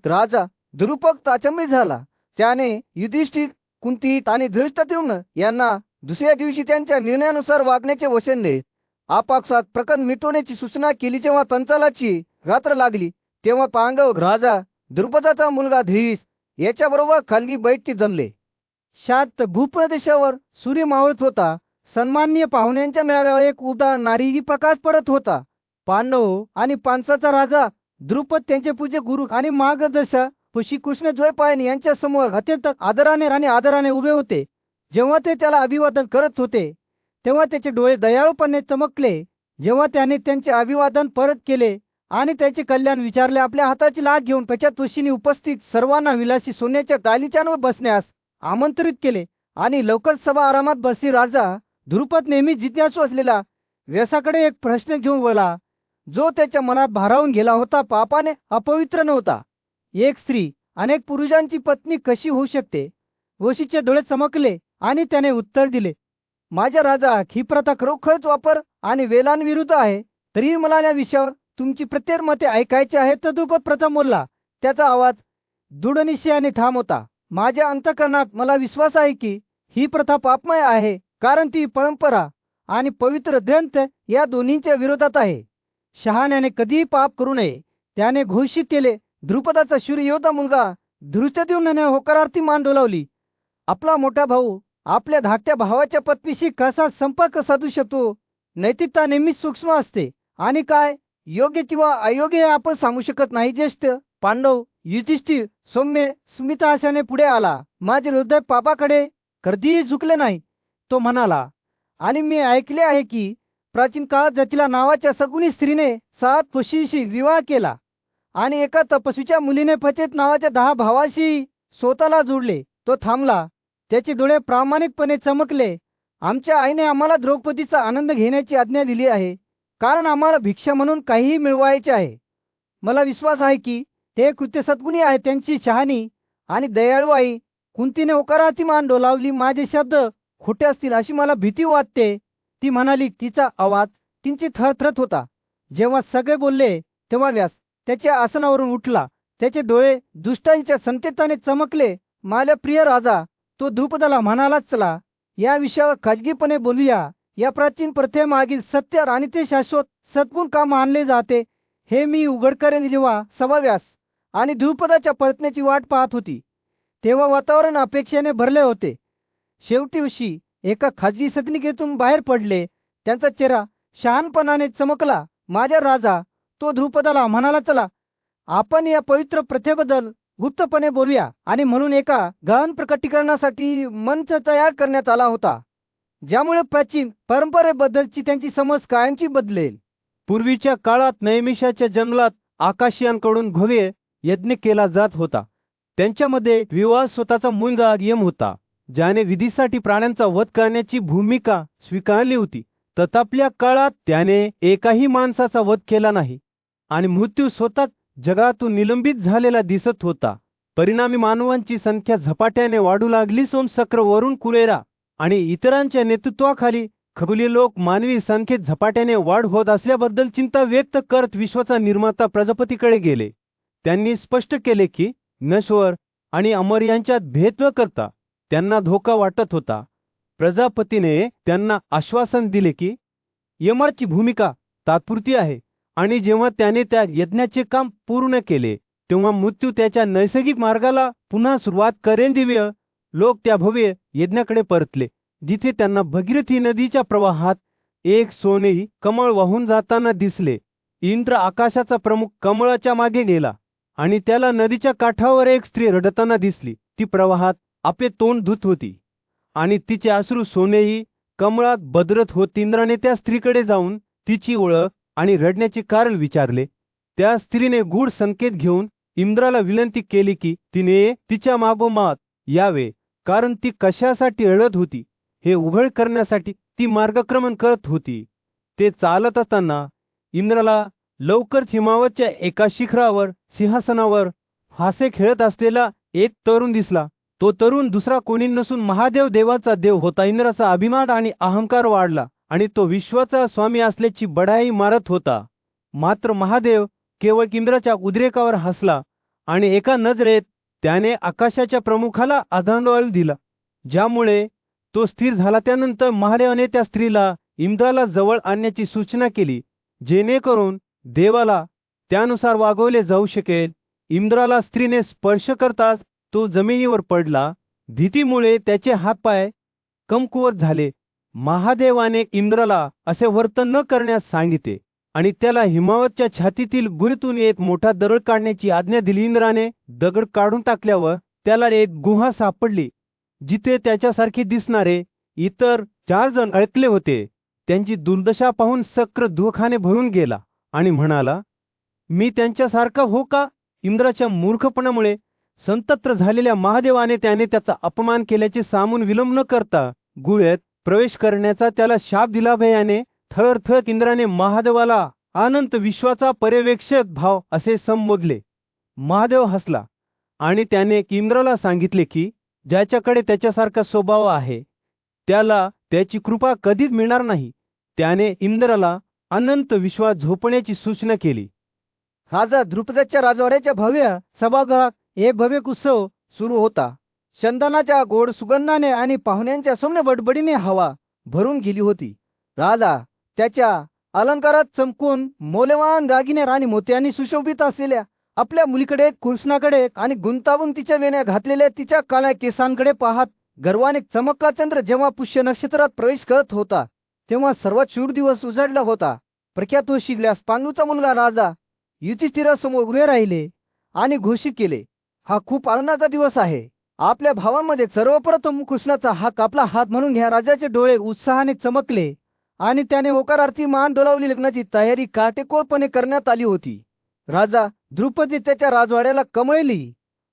राजा द्रुपद अचंबित झाला. त्याने युधिष्ठिर, कुंती आणि धृष्टद्युम्न यांना दुसऱ्या दिवशी त्यांच्या निर्णयानुसार वागण्याचे वचन दिले. आपापसात प्रकरण मिटवण्याची सूचना केली. जेव्हा पंचालाची रात्र लागली तेव्हा पांडव राजा द्रुपदाचा मुलगा धीस याच्याबरोबर खालगी बैठकीत जमले. शांत भूप्रदेशावर सूर्य मावळत होता. सन्माननीय पाहुण्यांच्या मेळाव्यावर एक उदार नारिंगी प्रकाश पडत होता. पांडव आणि पांचाचा राजा द्रुपद, त्यांचे पूज्य गुरु आणि मार्गदर्शक श्रीकृष्ण द्वैपायन यांच्या समोर अत्यंत आदराने उभे होते. जेव्हा ते त्याला अभिवादन करत होते तेव्हा त्याचे डोळे दयाळूपणे चमकले. जेव्हा त्याने त्यांचे अभिवादन परत केले आणि त्याचे कल्याण विचारले, आपल्या हाताची लाट घेऊन पश्चातवशीने उपस्थित सर्वांना विलासी सोन्याच्या गालिचांवर बसण्यास आमंत्रित केले आणि लवकर सभा आरामात बसली. राजा द्रुपद नेहमी जिज्ञासू असलेला व्यासाकडे एक प्रश्न घेऊन वळला, जो त्याच्या मनात भारावून गेला होता. पापाने अपवित्र नव्हता. एक स्त्री अनेक पुरुषांची पत्नी कशी होऊ शकते? वशीचे डोळे चमकले आणि त्याने उत्तर दिले, माझ्या राजा, ही प्रथा खरोखरच वापर आणि वेलांविरुद्ध आहे. तरीही मला या विषयावर तुमची प्रत्येक मते ऐकायची आहे. तर द्रुपद प्रथम बोलला. त्याचा आवाज दृढ निश्चयाने ठाम होता. माझ्या अंतःकरणात मला विश्वास आहे की ही प्रथा पापमय आहे, कारण ती परंपरा आणि पवित्र ग्रंथ या दोन्हींच्या विरोधात आहे. शहाण्याने कधीही पाप करू नये, त्याने घोषित केले. द्रुपदाचा शूरयोद्धा मुलगा धृष्टद्युम्नाने होकारार्थी मान डोलावली. आपला मोठा भाऊ आपल्या धाकट्या भावाच्या पत्नीशी कसा संपर्क साधू शकतो? नैतिकता नेहमीच सूक्ष्म असते आणि काय योग्य किंवा अयोग्य हे आपण सांगू शकत नाही. ज्येष्ठ पांडव युधिष्ठिर सौम्य स्मित आशाने पुढे आला. माझे हृदय पापाकडे कधीही झुकले नाही, तो म्हणाला. आणि मी ऐकले आहे की प्राचीन काळात जटिला नावाच्या सगुणी स्त्रीने 7 पशीशी विवाह केला आणि एका तपस्वीच्या मुलीने पचेत नावाच्या 10 भावाशी स्वतःला जोडले. तो थांबला. त्याचे डोळे प्रामाणिकपणे चमकले. आमच्या आईने आम्हाला द्रौपदीचा आनंद घेण्याची आज्ञा दिली आहे, कारण आम्हाला भिक्षा म्हणून काहीही मिळवायचे आहे. मला विश्वास आहे की हे कृत्य सद्गुणी आहे. त्यांची शहाणी आणि दयाळू आई कुंतीने होकारार्थी मान डोलावली. माझे शब्द खोटे असतील अशी मला भीती वाटते, ती म्हणाली. तिचा आवाज किंचित थरथरत होता. जेव्हा सगळे बोलले तेव्हा व्यास त्याच्या आसनावरून उठला. त्याचे डोळे दुष्टांच्या संकेताने चमकले. माझ्या प्रिय राजा, तो द्रुपदाला म्हणाला, चला या विषयावर खाजगीपणे बोलूया. या प्राचीन प्रथेमागील सत्य आणि ते शाश्वत सद्गुण का मानले जाते हे मी उघड करेन. जेव्हा सभा व्यास आणि द्रुपदाच्या परतण्याची वाट पाहत होती तेव्हा वातावरण अपेक्षेने भरले होते. शेवटी उशी एका खाजगी सदनिकेतून बाहेर पडले. त्यांचा चेहरा शहाणपणाने चमकला. माझ्या राजा, तो द्रुपदाला म्हणाला, चला आपण या पवित्र प्रथेबद्दल गुप्तपणे बोलूया. आणि म्हणून एका गहन प्रकटीकरणासाठी मंच तयार करण्यात आला होता, ज्यामुळे प्राचीन परंपरेबद्दलची त्यांची समज कायमची बदलेल. पूर्वीच्या काळात नैमिषाच्या जंगलात आकाशियांकडून भव्य यज्ञ केला जात होता. त्यांच्यामध्ये विवाह स्वतःचा मुलगा यम होता, ज्याने विधीसाठी प्राण्यांचा वध करण्याची भूमिका स्वीकारली होती. तथापल्या काळात त्याने एकाही माणसाचा वध केला नाही आणि मृत्यू स्वतः जगातून निलंबित झालेला दिसत होता. परिणामी मानवांची संख्या झपाट्याने वाढू लागली. सोमचक्र, वरुण, कुरेरा आणि इतरांच्या नेतृत्वाखाली खगोलीय लोक मानवी संख्येत झपाट्याने वाढ होत असल्याबद्दल चिंता व्यक्त करत विश्वाचा निर्माता प्रजापतीकडे गेले. त्यांनी स्पष्ट केले की नश्वर आणि अमर यांच्यात भेद करता त्यांना धोका वाटत होता. प्रजापतीने त्यांना आश्वासन दिले की यमाची भूमिका तात्पुरती आहे आणि जेव्हा त्याने त्या यज्ञाचे काम पूर्ण केले तेव्हा मृत्यू त्याच्या नैसर्गिक मार्गाला पुन्हा सुरुवात करेल. दिव्य लोक त्या भव्य यज्ञाकडे परतले, जिथे त्यांना भगीरथी नदीच्या प्रवाहात एक सोनेरी कमळ वाहून जाताना दिसले. इंद्र आकाशाचा प्रमुख कमळाच्या मागे गेला आणि त्याला नदीच्या काठावर एक स्त्री रडताना दिसली. ती प्रवाहात आपले तोंड धुत होती आणि तिचे अश्रू सोनेरी कमळात बदलत होत. इंद्राने त्या स्त्रीकडे जाऊन तिची ओळख आणि रडण्याचे कारण विचारले. त्या स्त्रीने गूढ संकेत घेऊन इंद्राला विनंती केली की तिने तिच्या मागोमाग यावे, कारण ती कशासाठी रडत होती हे उघड करण्यासाठी ती मार्गक्रमण करत होती. ते चालत असताना इंद्राला लवकरच हिमावतच्या एका शिखरावर सिंहासनावर हासे खेळत असलेला एक तरुण दिसला. तो तरुण दुसरा कोणी नसून महादेव, देवाचा देव होता. इंद्राचा अभिमान आणि अहंकार वाढला आणि तो विश्वाचा स्वामी असल्याची बढाई मारत होता. मात्र महादेव केवळ इंद्राच्या उद्रेकावर हसला आणि एका नजरेत त्याने आकाशाच्या प्रमुखाला आधांडवल दिला, ज्यामुळे तो स्थिर झाला. त्यानंतर महादेवाने त्या स्त्रीला इंद्राला जवळ आणण्याची सूचना केली, जेणेकरून देवाला त्यानुसार वागवले जाऊ शकेल. इंद्राला स्त्रीने स्पर्श करताच तो जमिनीवर पडला. भीतीमुळे त्याचे हातपाय कमकुवत झाले. महादेवाने इंद्राला असे वर्तन न करण्यास सांगितले आणि त्याला हिमावतच्या छातीतील गुहेतून एक मोठा दगड काढण्याची आज्ञा दिली. इंद्राने दगड काढून टाकल्यावर त्याला एक गुहा सापडली, जिथे त्याच्यासारखे दिसणारे इतर 4 जण अडकले होते. त्यांची दुर्दशा पाहून सक्र दुःखाने भरून गेला आणि म्हणाला, मी त्यांच्यासारखा हो का? इंद्राच्या मूर्खपणामुळे संतप्त झालेल्या महादेवाने त्याने त्याचा अपमान केल्याचे सांगून विलंब न करता गुहेत प्रवेश करण्याचा त्याला शाप दिला. भयाने थरथर इंद्राने महादेवाला अनंत विश्वाचा पर्यवेक्षक भाव असे संबोधले. महादेव हसला आणि त्याने इंद्राला सांगितले की ज्याच्याकडे त्याच्यासारखा स्वभाव आहे त्याला त्याची कृपा कधीच मिळणार नाही. त्याने इंद्राला अनंत विश्वात झोपण्याची सूचना केली. राजा द्रुपदाच्या राजवाड्याच्या भव्य सभागृहात एक भव्य उत्सव सुरू होता. चंदनाच्या गोड सुगंधाने आणि पाहुण्यांच्या सौम्य बडबडीने हवा भरून गेली होती. राजा त्याच्या अलंकारात चमकून मौल्यवान दागिने आणि मोत्यांनी सुशोभित असलेल्या आपल्या मुलीकडे, कृष्णाकडे आणि गुंतागुंतीच्या वेण्या घातलेल्या तिच्या काळ्या केसांकडे पाहत गर्वाने चमकला. चंद्र जेव्हा पुष्य नक्षत्रात प्रवेश करत होता तेव्हा सर्वात शूर दिवस उजाडला होता. प्रख्यात शिगल्यास पांडूचा मुलगा राजा युधिष्ठिरासमोर उभे राहिले आणि घोषित केले, हा खूप आनंदाचा दिवस आहे. आपल्या भावांमध्ये सर्वप्रथम कृष्णाचा हा कापला हात म्हणून घ्या. राजाचे डोळे उत्साहाने चमकले आणि त्याने होकारार्थी मान डोलावली. लग्नाची तयारी काटेकोरपणे करण्यात आली होती. राजा द्रुपदी त्याच्या राजवाड्याला कमळली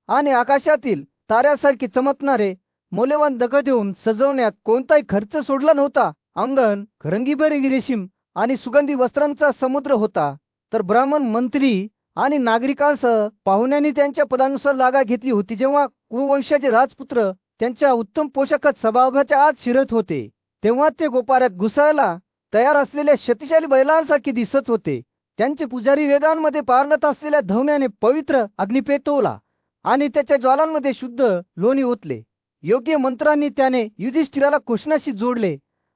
आणि आकाशातील ताऱ्यासारखे चमकणारे मौल्यवान दगड देऊन सजवण्यात कोणताही खर्च सोडला नव्हता. अंगण रंगीबेरंगी रेशीम आणि सुगंधी वस्त्रांचा समुद्र होता. तर ब्राह्मण, मंत्री आणि नागरिकांसह पाहुण्यांनी त्यांच्या पदानुसार जागा घेतली होती. जेव्हा कुरुवंशाचे राजपुत्र त्यांच्या उत्तम पोशाखात सभागृहाच्या आत शिरत होते तेव्हा ते गोपाऱ्यात घुसायला तयार असलेल्या शक्तिशाली बैलांसारखे दिसत होते. त्यांचे पुजारी वेदांमध्ये पारणत असलेल्या धौम्याने पवित्र अग्नी पेटवला आणि त्याच्या ज्वालांमध्ये शुद्ध लोणी ओतले. योग्य मंत्रांनी त्याने युधिष्ठिराला कृष्णाशी जोडले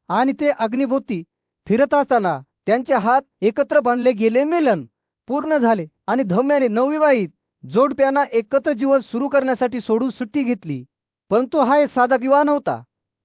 आणि ते अग्निभोवती फिरत असताना त्यांचे हात एकत्र बांधले गेले. मिलन पूर्ण झाले आणि धौम्याने नवविवाहित जोडप्यांना एकत्र जीवन सुरू करण्यासाठी सोडून सुट्टी घेतली. परंतु हा एक साधा विवाह नव्हता,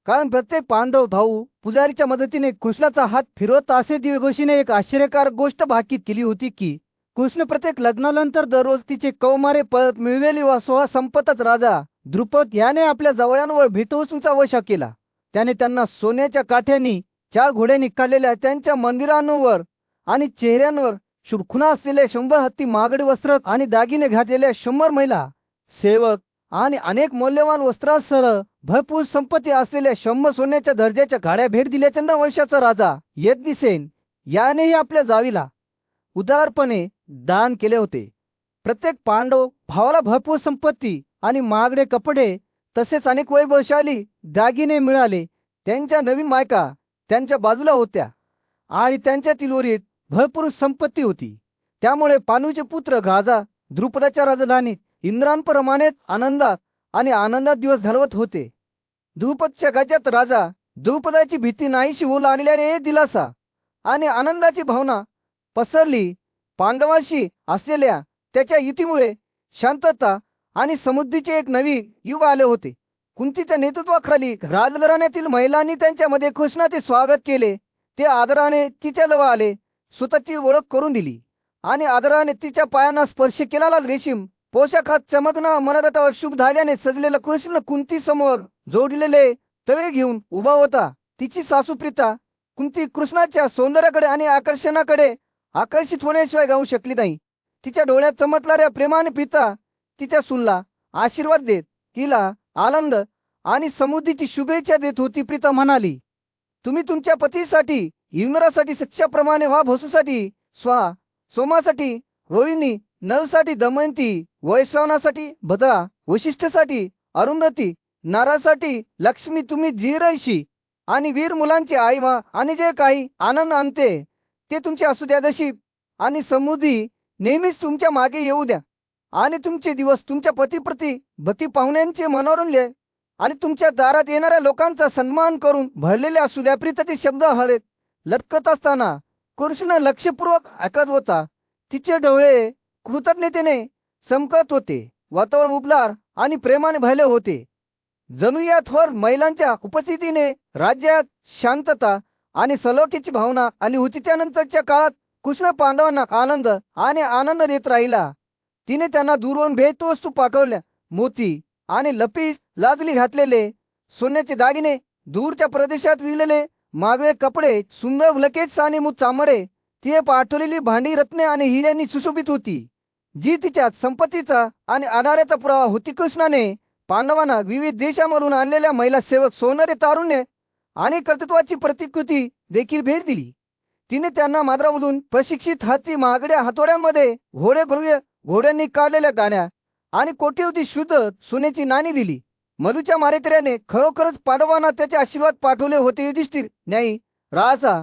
कारण प्रत्येक पांडव भाऊ पुजारीच्या मदतीने कृष्णाचा हात फिरवत असे. दिव्यघोषीने एक आश्चर्यकारक गोष्ट भाकीत केली होती की कृष्ण प्रत्येक लग्नानंतर दररोज तिचे कौमारे परत मिळवेली व सोहळा संपतच राजा द्रुपद याने आपल्या जवळांवर भेटवस्तूंचा वशा केला. त्याने त्यांना सोन्याच्या काठ्यांनी 4 घोड्यांनी काढलेल्या त्यांच्या मंदिरांवर आणि चेहऱ्यांवर शुडखुणा असलेले 100 हत्ती महागडे वस्त्र आणि दागिने घातलेल्या 100 महिला सेवक आणि अनेक मौल्यवान वस्त्रासह भरपूर संपत्ती असलेल्या 100 सोन्याच्या दर्जाच्या गाड्या भेट दिल्या. चंद्रवंशाचा राजा यज्ञसेन यानेही आपल्या जावीला उदारपणे दान केले होते. प्रत्येक पांडव भावाला भरपूर संपत्ती आणि महागडे कपडे तसेच अनेक वैभवशाली दागिने मिळाले. त्यांच्या नवीन मायका त्यांच्या बाजूला होत्या आणि त्यांच्या तिलोरीत भरपूर संपत्ती होती. त्यामुळे पांडूचे पुत्र राजा द्रुपदाच्या राजधानीत इंद्रांप्रमाणेच आनंदात आणि आनंदात दिवस घालवत होते. द्रुपदच्या राज्यात राजा द्रुपदाची भीती नाहीशी होऊ लागल्याने दिलासा आणि आनंदाची भावना पसरली. पांडवांशी असलेल्या त्याच्या युतीमुळे शांतता आणि समृद्धीचे एक नवी युग आले होते. कुंतीच्या नेतृत्वाखाली राजघराण्यातील महिलांनी त्यांच्यामध्ये कृष्णाचे स्वागत केले. ते आदराने तिच्या जवळ आले, स्वतःची ओळख करून दिली आणि आदराने तिच्या पायांना स्पर्श केला. रेशीम पोशाखात चमकणा मनरटावर शुभ धाग्याने सजलेला कृष्ण कुंती समोर जोडलेले तळे घेऊन उभा होता. तिची सासू प्रीता कुंती कृष्णाच्या सौंदर्याकडे आणि आकर्षणाकडे आकर्षित होण्याशिवाय राहू शकली नाही. तिच्या डोळ्यात चमकणाऱ्या प्रेमाने पिता तिच्या सूनला आशीर्वाद देत तिला आनंद आणि समृद्धीची शुभेच्छा देत होती. प्रीता म्हणाली, तुम्ही तुमच्या पतीसाठी इंद्रासाठी सच्च्याप्रमाणे व्हा, भसूसाठी स्वाहा, सोमासाठी रोहिणी, नलसाठी दमयंती, वैश्वानासाठी भद्रा, वशिष्ठसाठी अरुंधती, नारासाठी लक्ष्मी तुम्ही धीरशी आणि वीर मुलांची आई व्हा आणि जे काही आनंद आणते ते तुमचे असू द्या. दशी आणि समृद्धी नेहमीच तुमच्या मागे येऊ द्या आणि तुमचे दिवस तुमच्या पतीप्रती भक्ती पाहुण्यांचे मनोरंजले आणि तुमच्या दारात येणाऱ्या लोकांचा सन्मान करून भरलेले असू द्या. प्रीतीचे शब्द हवेत लटकत असताना कृष्ण लक्षपूर्वक ऐकत होता. तिचे डोळे कृतज्ञतेने चमकत होते. वातावरण उबदार आणि प्रेमाने भरले होते. जणू या थोर महिलांच्या उपस्थितीने राज्यात शांतता आणि सलोख्याची भावना आली होती. त्यानंतरच्या काळात कृष्ण पांडवांना आनंद देत राहिला. तिने त्यांना दूरवरून भेटवस्तू पाठवल्या. मोती आणि लपी लाजली घातलेले सोन्याचे दागिने, दूरच्या प्रदेशात विणलेले मागवे कपडे, सुंदर लकेट्स आणि मुठ चामडे, तिने पाठवलेली भांडी रत्ने आणि हिऱ्यांनी सुशोभित होती, जी तिच्या संपत्तीचा आणि आधाराचा पुरावा होती. कृष्णाने पांडवांना विविध देशांमधून आणलेल्या महिला सेवक, सोनेरी तारुण्य आणि कर्तृत्वाची प्रतिकृती देखील भेट दिली. तिने त्यांना माद्रामधून प्रशिक्षित हाती महागड्या हातोड्यांमध्ये घोड्यांनी काढलेल्या गाड्या आणि कोट्यवधी शुद्ध सोन्याची नाणी दिली. मधूच्या मारेकऱ्याने खरोखरच पांडवांना त्याचे आशीर्वाद पाठवले होते. युधिष्ठिर न्यायी राजा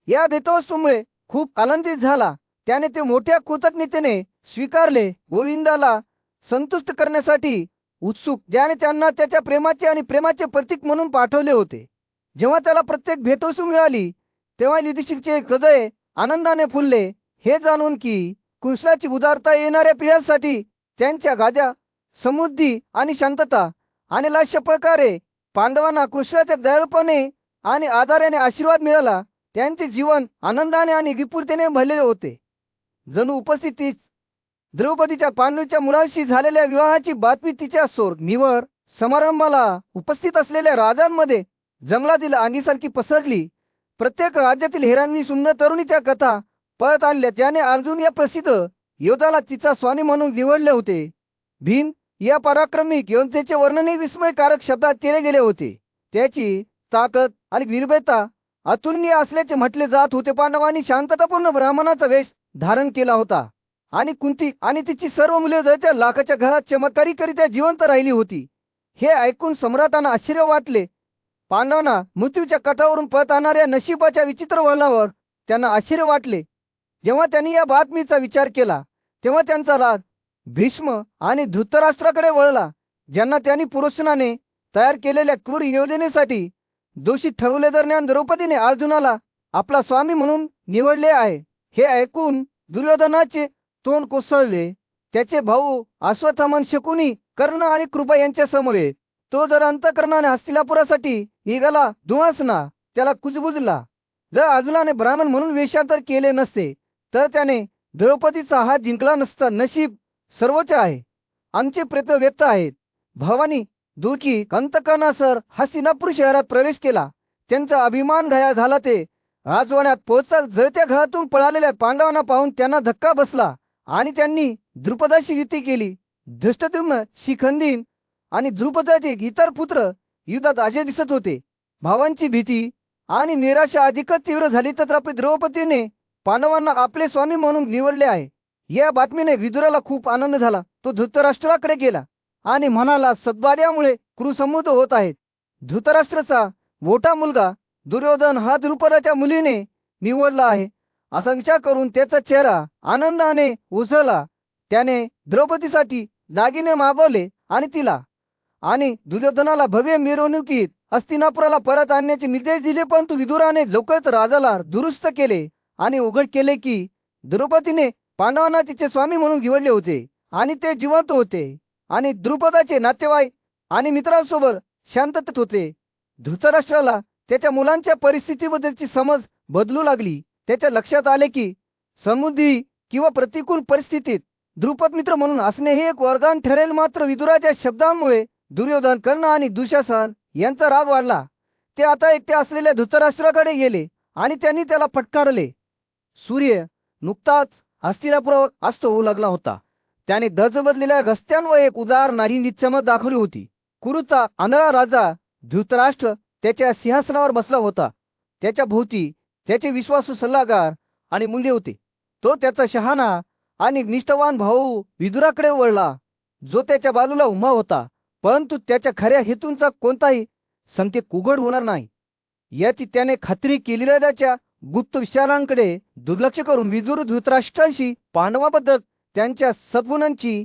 या भेटवस्तूमुळे खूप आनंदित झाला. त्याने ते मोठ्या कृतज्ञतेने स्वीकारले. गोविंदाला संतुष्ट करण्यासाठी उत्सुक, ज्याने त्यांना त्याच्या प्रेमाचे प्रतीक म्हणून पाठवले होते. जेव्हा त्याला प्रत्येक भेटवस्तू मिळाली तेव्हा युधिष्ठिरचे हृदय आनंदाने फुलले, हे जाणून की कृष्णाची उदारता येणाऱ्या पिढ्यांसाठी त्यांच्या गाद्या समृद्धी आणि शांतता आणि लास्य प्रकारे पांडवांना कृष्णाच्या दयाळूपणे आणि आदराने आशीर्वाद मिळाला. त्यांचे जीवन आनंदाने आणि विपुलतेने भरलेले होते. जणू उपस्थितीच द्रौपदीच्या पांडूच्या मुलाशी झालेल्या विवाहाची बातमी तिच्या निवड समारंभाला उपस्थित असलेल्या राजांमध्ये जंगलातील आगीसारखी पसरली. प्रत्येक राज्यातील हेरांनी सुंदर तरुणीच्या कथा परत आणल्या, ज्याने अर्जुन या प्रसिद्ध योद्धाला तिचा स्वामी म्हणून निवडले होते. भीम या पराक्रमिक योद्धेचे वर्णनही विस्मयकारक शब्दात केले गेले होते. त्याची ताकद आणि वीरता अतुलनीय असल्याचे म्हटले जात होते. पांडवांनी शांततापूर्ण ब्राह्मणाचा वेश धारण केला होता आणि कुंती आणि तिची सर्व मुले जळत्या लाखाच्या घरात चमत्कारिकरित्या जिवंत राहिली होती. हे ऐकून सम्राटांना आश्चर्य वाटले. पांडवांना मृत्यूच्या काठावरून परत आणणाऱ्या नशिबाच्या विचित्र वळणावर त्यांना आश्चर्य वाटले. जेव्हा त्यांनी या बातमीचा विचार केला तेव्हा त्यांचा राग भीष्म आणि धृतराष्ट्राकडे वळला, ज्यांना त्यांनी पुरुषाने तयार केलेल्या क्रूर योजनेसाठी दोषी ठरवले दरम्यान द्रौपदीने अर्जुनाला आपला स्वामी म्हणून निवडले आहे. हे ऐकून दुर्योधनाचे तोंड कोसळले. त्याचे भाऊ अश्वत्थामन, शकुनी, कर्ण आणि कृपा यांच्या समवेत तो जर अंतःकरणाने हस्तिनापुरासाठी निघाला दुहासना त्याला कुजबुजला. जर अर्जुनाने ब्राह्मण म्हणून वेषांतर केले नसते तर त्याने द्रौपदीचा हात जिंकला नसता. नशीब सर्वोच्च आहे, आमचे प्रयत्न व्यर्थ आहेत. भवानी दुःखी अंतःकरणासह हस्तिनापूर शहरात प्रवेश केला. त्यांचा अभिमान घाया झाला. ते राजवाड्यात पोहोचताच जळत्या घरातून पळालेल्या पांडवांना पाहून त्यांना धक्का बसला आणि त्यांनी द्रुपदाशी युती केली. धृष्टद्युम्न, शिखंडी आणि द्रुपदाचे इतर पुत्र युद्धात अजय दिसत होते. भावांची भीती आणि निराशा अधिकच तीव्र झाली. तथापि द्रौपदीने पांडवांना आपले स्वामी म्हणून निवडले आहे या बातमीने विदुराला खूप आनंद झाला. तो धृतराष्ट्राकडे गेला आणि म्हणाला, सद्भार्यामुळे कुरु समृद्ध होत आहेत. धृतराष्ट्राचा मोठा मुलगा दुर्योधन हा द्रुपदाच्या मुलीने निवडला आहे असा विचार करून त्याचा चेहरा आनंदाने उसळला. त्याने द्रौपदीसाठी दागिने मागवले आणि तिला आणि दुर्योधनाला भव्य मिरवणुकीत हस्तिनापुराला परत आणण्याचे निर्देश दिले. परंतु विदुराने लवकरच राजाला दुरुस्त केले आणि उघड केले की द्रौपदीने पांडवांना तिचे स्वामी म्हणून निवडले होते आणि ते जिवंत होते आणि द्रुपदाचे नातेवाईक आणि मित्रांसोबत शांततेत होते. धृतराष्ट्राला त्याच्या मुलांच्या परिस्थितीबद्दलची समज बदलू लागली. त्याच्या लक्षात आले की समृद्धी किंवा प्रतिकूल परिस्थितीत द्रुपद मित्र म्हणून असणे हे एक वरदान ठरेल. मात्र विदुराच्या शब्दांमुळे दुर्योधन, कर्ण आणि दुःशासन यांचा राग वाढला. ते आता एकटे असलेल्या धृतराष्ट्राकडे गेले आणि त्यांनी त्याला फटकारले. सूर्य नुकताच हस्तिनापुरावर अस्त होऊ लागला होता. त्याने दजबजलेल्या रस्त्यांवर एक उदार नारी चमक दाखवली होती. कुरुचा आंधळा राजा धृतराष्ट्र त्याच्या सिंहासनावर बसला होता. त्याच्या भोवती त्याचे विश्वासू सल्लागार आणि मुले होते. तो त्याचा शहाणा आणि निष्ठावान भाऊ विदुराकडे वळला, जो त्याच्या बाजूला उभा होता. परंतु त्याच्या खऱ्या हेतूंचा कोणताही संकेत उघड होणार नाही याची त्याने खात्री केलेल्या त्याच्या गुप्त विचारांकडे दुर्लक्ष करून विदुर धृतराष्ट्रांशी पांडवाबद्दल त्यांच्या सद्गुणांची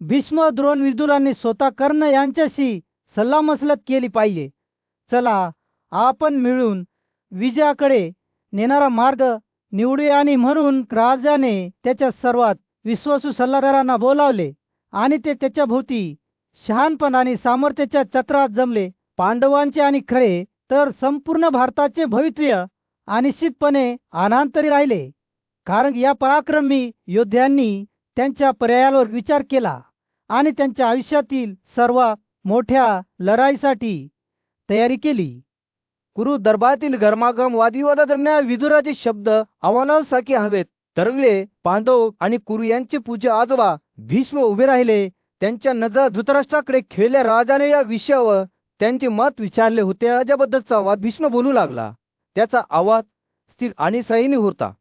भीष्म द्रोण विदुरांनी स्वतः कर्ण यांच्याशी सल्लामसलत केली पाहिजे. चला आपण मिळून विजयाकडे नेणारा मार्ग निवडूया. आणि म्हणून राजाने त्याच्या सर्वात विश्वासू सल्लागारांना बोलावले आणि ते त्याच्या भोवती शहाणपण आणि सामर्थ्याच्या चक्रात जमले. पांडवांचे आणि खरे तर संपूर्ण भारताचे भवितव्य अनिश्चितपणे अनांतरी राहिले, कारण या पराक्रमी योद्ध्यांनी त्यांच्या पर्यायावर विचार केला आणि त्यांच्या आयुष्यातील सर्वात मोठ्या लढाईसाठी तयारी केली. कुरु दरबारातील गरमागम वादविवादादरम्यान विदुराचे शब्द आव्हानासारखे हवेत तरंगले. पांडव आणि कुरु यांचे पूज्य आजोबा भीष्म उभे राहिले. त्यांच्या नजर धृतराष्ट्राकडे खेळल्या. राजाने या विषयावर त्यांचे मत विचारले होते. राजाबद्दलचा वाद भीष्म बोलू लागला. त्याचा आवाज स्थिर आणि संयमी होता.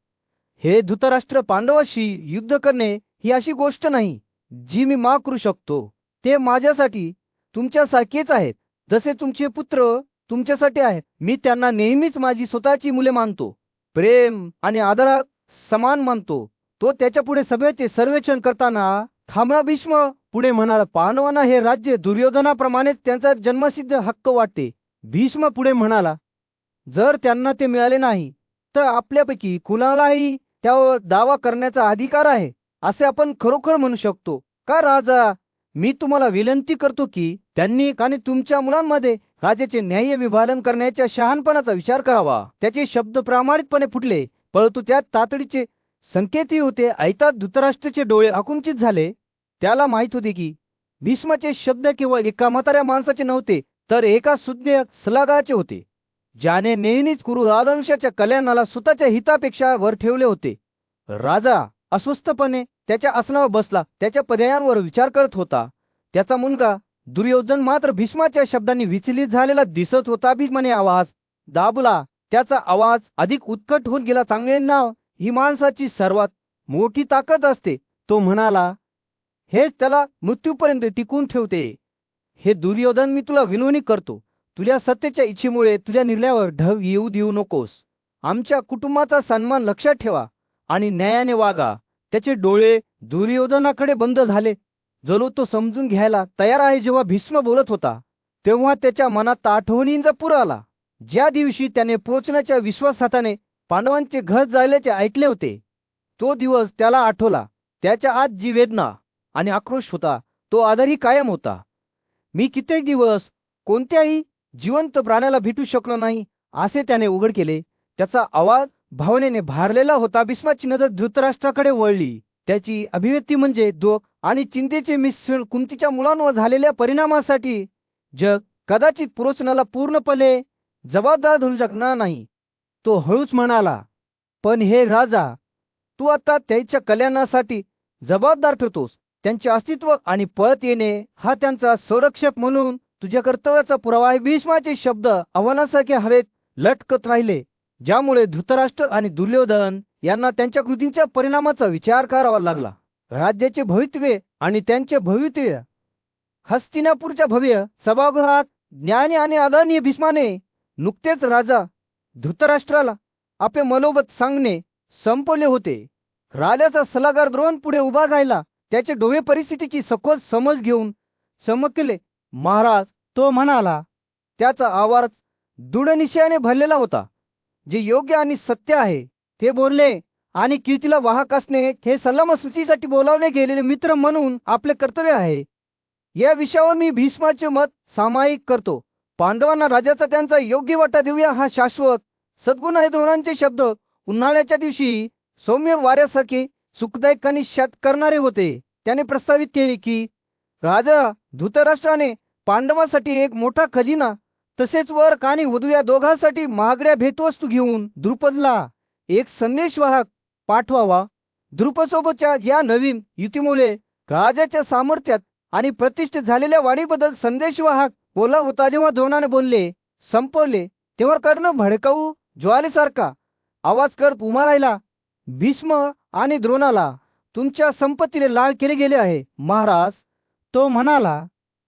हे धृतराष्ट्र, पांडवाशी युद्ध करणे ही अशी गोष्ट नाही जी मी माफ करू शकतो. ते माझ्यासाठी तुमच्यासारखेच आहेत, जसे तुमचे पुत्र तुमच्यासाठी आहेत. मी त्यांना नेहमीच माझी स्वतःची मुले मानतो, प्रेम आणि आदरात समान मानतो. तो त्याच्या पुढे सभेचे सर्वेक्षण करताना थांबला. भीष्म पुढे म्हणाला, पांडवांना हे राज्य दुर्योधनाप्रमाणेच त्यांचा जन्मसिद्ध हक्क वाटते. भीष्म पुढे म्हणाला, जर त्यांना ते मिळाले नाही तर आपल्यापैकी कुणालाही त्यावर दावा करण्याचा अधिकार आहे असे आपण खरोखर म्हणू शकतो का? राजा, मी तुम्हाला विनंती करतो की त्यांनी आणि तुमच्या मुलांमध्ये राजाचे न्याय्य विभाजन करण्याच्या शहाणपणाचा विचार करावा. त्याचे शब्द प्रामाणिकपणे फुटले, परंतु त्यात तातडीचे संकेतही होते. ऐकताच धृतराष्ट्राचे डोळे आकुंचित झाले. त्याला माहित होते की भीष्माचे शब्द केवळ एका म्हाताऱ्या माणसाचे नव्हते, तर एका सुज्ञ सल्लागाराचे होते, ज्याने नेहमीच कुरु राजवंशाच्या कल्याणाला स्वतःच्या हितापेक्षा वर ठेवले होते. राजा अस्वस्थपणे त्याच्या आसनावर बसला. त्याच्या पर्यायांवर विचार करत होता. त्याचा मुलगा दुर्योधन मात्र भीष्माच्या शब्दांनी विचलित झालेला दिसत होता. भीष्माने आवाज दाबला. त्याचा आवाज अधिक उत्कट होत गेला. चांगले नाव ही माणसाची सर्वात मोठी ताकद असते. तो म्हणाला, हेच त्याला मृत्यूपर्यंत टिकून ठेवते. हे दुर्योधन, मी तुला विनवणी करतो, तुझ्या सत्तेच्या इच्छेमुळे तुझ्या निर्णयावर ढव येऊ देऊ नकोस. आमच्या कुटुंबाचा सन्मान लक्षात ठेवा आणि न्यायाने वागा. त्याचे डोळे दुर्योधनाकडे बंद झाले, जणू तो समजून घ्यायला तयार आहे. जेव्हा भीष्म बोलत होता तेव्हा त्याच्या मनात आठवणींचा पूर आला. ज्या दिवशी त्याने पोचण्याच्या विश्वासाने पांडवांचे घर जायल्याचे ऐकले होते, तो दिवस त्याला आठवला. त्याच्या आत जी वेदना आणि आक्रोश होता, तो आधारही कायम होता. मी कित्येक दिवस कोणत्याही जिवंत प्राण्याला भेटू शकलो नाही, असे त्याने उघड केले. त्याचा आवाज भावनेने भारलेला होता. भीष्माची नजर धृतराष्ट्राकडे वळली. त्याची अभिव्यक्ती म्हणजे दुःख आणि चिंतेचे मिश्रण. कुंतीच्या मुलांवर झालेल्या परिणामासाठी जग कदाचित पुरोचनाला पूर्णपणे जबाबदार धरू शकणार नाही. तो हळूच म्हणाला, पण हे राजा, तू आता त्याच्या कल्याणासाठी जबाबदार ठरतोस. त्यांचे अस्तित्व आणि परत येणे हा त्यांचा संरक्षक म्हणून तुझ्या कर्तव्याचा पुरावा आहे. भीष्माचे शब्द आव्हानासारखे हवेत लटकत राहिले, ज्यामुळे धृतराष्ट्र आणि दुर्योधन यांना त्यांच्या कृतींच्या परिणामाचा विचार करावा लागला. राज्याचे भवितव्य आणि त्यांचे भवितव्य. हस्तिनापूरच्या भव्य सभागृहात ज्ञानी आणि आदरणीय भीष्माने नुकतेच राजा धृतराष्ट्राला आपले मनोबत सांगणे संपवले होते. राजाचा सल्लागार द्रोण पुढे उभा राहिला. त्याचे डोळे परिस्थितीची सखोल समज घेऊन चमकले. महाराज, तो म्हणाला. त्याचा आवाज दृढ निश्चयाने भरलेला होता. जे योग्य आणि सत्य आहे ते बोलणे आणि कीर्तीला वाहक असणे हे सल्लामसलतीसाठी बोलावले गेलेले मित्र म्हणून आपले कर्तव्य आहे. या विषयावर मी भीष्माचे मत सामायिक करतो. पांडवांना राजाचा त्यांचा योग्य वाटा देऊया हा शाश्वत सद्गुण आहे. द्रोणांचे शब्द उन्हाळ्याच्या दिवशी सौम्य वाऱ्यासारखे सुखदायक आणि शांत करणारे होते. त्याने प्रस्तावित केले की राजा धृतराष्ट्राने पांडवांसाठी एक मोठा खजिना तसेच वर आणि वधू या दोघांसाठी महागड्या भेटवस्तू घेऊन द्रुपदला एक संदेशवाहक पाठवावा. द्रुपदसोबतच्या या नवीन युतीमुळे राजाच्या सामर्थ्यात आणि प्रतिष्ठित झालेल्या वाढीबद्दल संदेशवाहक बोला होता. जेव्हा द्रोणाने बोलले संपवले तेव्हा कर्ण भडकाऊ ज्वालेसारखा आवाज करत उभा राहिला. भीष्म आणि द्रोणाला तुमच्या संपत्तीने लाळ केले गेले आहे महाराज, तो म्हणाला.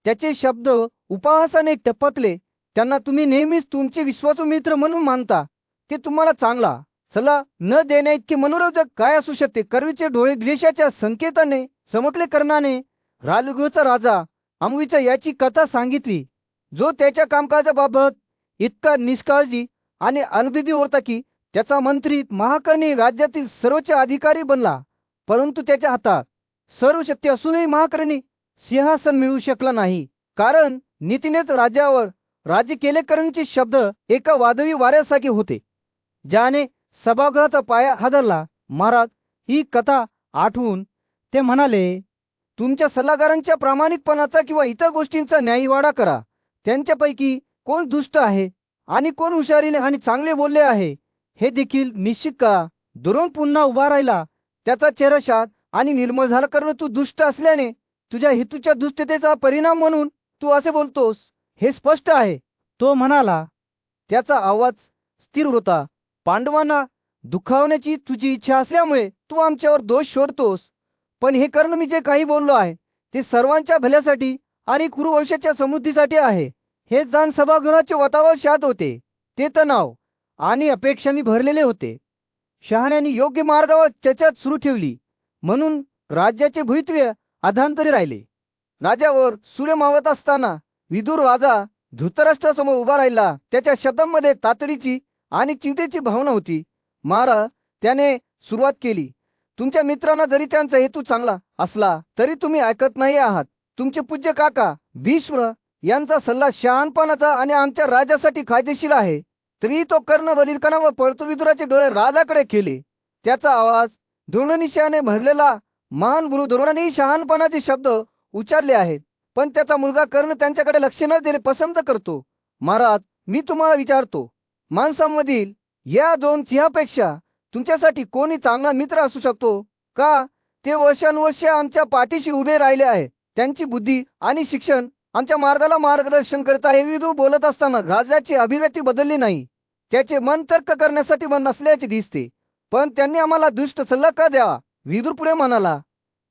त्याचे शब्द उपहासाने टपकले. त्यांना तुम्ही नेहमीच तुमचे विश्वासू मित्र म्हणून मानता, ते तुम्हाला चांगला सल्ला न देण्या इतके मनोरंजक काय असू शकते? कर्वीचे डोळे द्वेषाच्या संकेताने चमकले. कर्णाने राजगृहचा राजा अमवीच्या याची कथा सांगितली, जो त्याच्या कामकाजाबाबत इतका निष्काळजी आणि अनभिबी होता की त्याचा मंत्री महाकर्णी राज्यातील सर्वोच्च अधिकारी बनला. परंतु त्याच्या हातात सर्व शक्ती असूनही महाकर्णी सिंहासन मिळवू शकला नाही, कारण नीतीनेच राज्यावर राज्य केले करण्याचे शब्द एका वादळी वाऱ्यासारखे होते, ज्याने सभागृहाचा पाया हादरला. महाराज, ही कथा आठवून ते म्हणाले, तुमच्या सल्लागारांच्या प्रामाणिकपणाचा किंवा इतर गोष्टींचा न्यायवाडा करा. त्यांच्यापैकी कोण दुष्ट आहे आणि कोण हुशारीने आणि चांगले बोलले आहे हे देखील निश्चित करा. दुरून पुन्हा उभा राहिला. त्याचा चेहरा शांत आणि निर्मळ झाला, कारण तू दुष्ट असल्याने तुझ्या हेतूच्या दुष्टतेचा परिणाम म्हणून तू असे बोलतोस हे स्पष्ट आहे. तो म्हणाला, त्याचा आवाज स्थिर होता. पांडवांना दुखावण्याची तुझी इच्छा असल्यामुळे तू आमच्यावर दोष शोधतोस, पण हे करणं मी जे काही बोललो आहे ते सर्वांच्या भल्यासाठी आणि कुरुवंशाच्या समृद्धीसाठी आहे. हे जाण सभागृहाचे वातावरण शांत होते. ते तणाव आणि अपेक्षांनी भरलेले होते. शहाण्यांनी योग्य मार्गावर चर्चा सुरू ठेवली, म्हणून राज्याचे भवितव्य अधांतरी राहिले. राजावर सूर्य मावत असताना विदुर राजा धृतराष्ट्रासमोर उभा राहिला. त्याच्या शब्दांमध्ये तातडीची आणि चिंतेची भावना होती. महाराज, त्याने सुरुवात केली, तुमच्या मित्रांना जरी त्यांचा हेतू चांगला असला तरी तुम्ही ऐकत नाही आहात. तुमचे पूज्य काका भीष्म यांचा सल्ला शहाणपणाचा आणि आमच्या राज्यासाठी फायदेशीर आहे, तरी तो कर्ण बलिर्कणावर पळतो. विदुराचे डोळे राजाकडे केले. त्याचा आवाज द्रोणनिशाने भरलेला. महान गुरु द्रोणानेही शहाणपणाचे शब्द उच्चारले आहेत, पण त्याचा मुलगा कर्ण त्यांच्याकडे लक्ष न देणे पसंत करतो. महाराज, मी तुम्हाला विचारतो, माणसांमधील या दोन सिंहापेक्षा तुमच्यासाठी कोणी चांगला मित्र असू शकतो का? ते वर्षानुवर्षे आमच्या पाठीशी उभे राहिले आहेत. त्यांची बुद्धी आणि शिक्षण आमच्या मार्गाला मार्गदर्शन करत आहे. विदुर बोलत असताना राजाची अभिव्यक्ती बदलली नाही. त्याचे मन तर्क करण्यासाठी मन नसल्याचे दिसते. पण त्यांनी आम्हाला दुष्ट सल्ला का द्यावा? विदुर पुढे म्हणाला,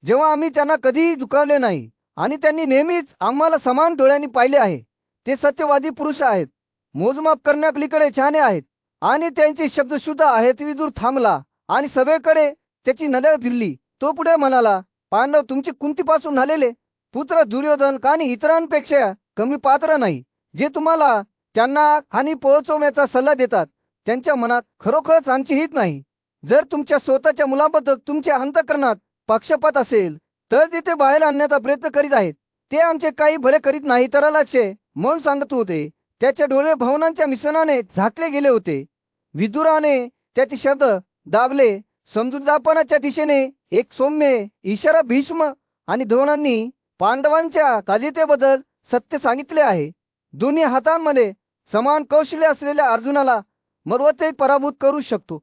जेव्हा आम्ही त्यांना कधीही दुखावले नाही आणि त्यांनी नेहमीच आम्हाला समान डोळ्यांनी पाहिले आहे. ते सत्यवादी पुरुष आहेत, मोजमाप करण्यापलीकडे शहाणे आहेत आणि त्यांचे शब्द शुद्ध आहेत. विदुर थांबला आणि सभेकडे त्याची नजर फिरली. तो पुढे म्हणाला, पांडव तुमचे कुंतीपासून झालेले पुत्र दुर्योधन आणि इतरांपेक्षा कमी पात्र नाही, जे तुम्हाला त्यांना हानी पोहोचवण्याचा सल्ला देतात. त्यांच्या मनात खरोखरच आमचे हित नाही. जर तुमच्या स्वतःच्या मुलाबद्दल तुमच्या अंतःकरणात पक्षपात असेल तर ते ते बाहेर आणण्याचा प्रयत्न करीत आहेत. ते आमचे काही भले करीत नाही. तरलाचे मन सांगत होते. त्याचे डोळे भावनांच्या मिश्रणाने झाकले गेले होते. विदुराने त्याचे शब्द दाबले. समजूतदारपणाच्या दिशेने एक सौम्य इशारा. भीष्म आणि द्रोणांनी पांडवांच्या कालितेबद्दल सत्य सांगितले आहे. दोन्ही हातांमध्ये समान कौशल्य असलेल्या अर्जुनाला मर्वते पराभूत करू शकतो.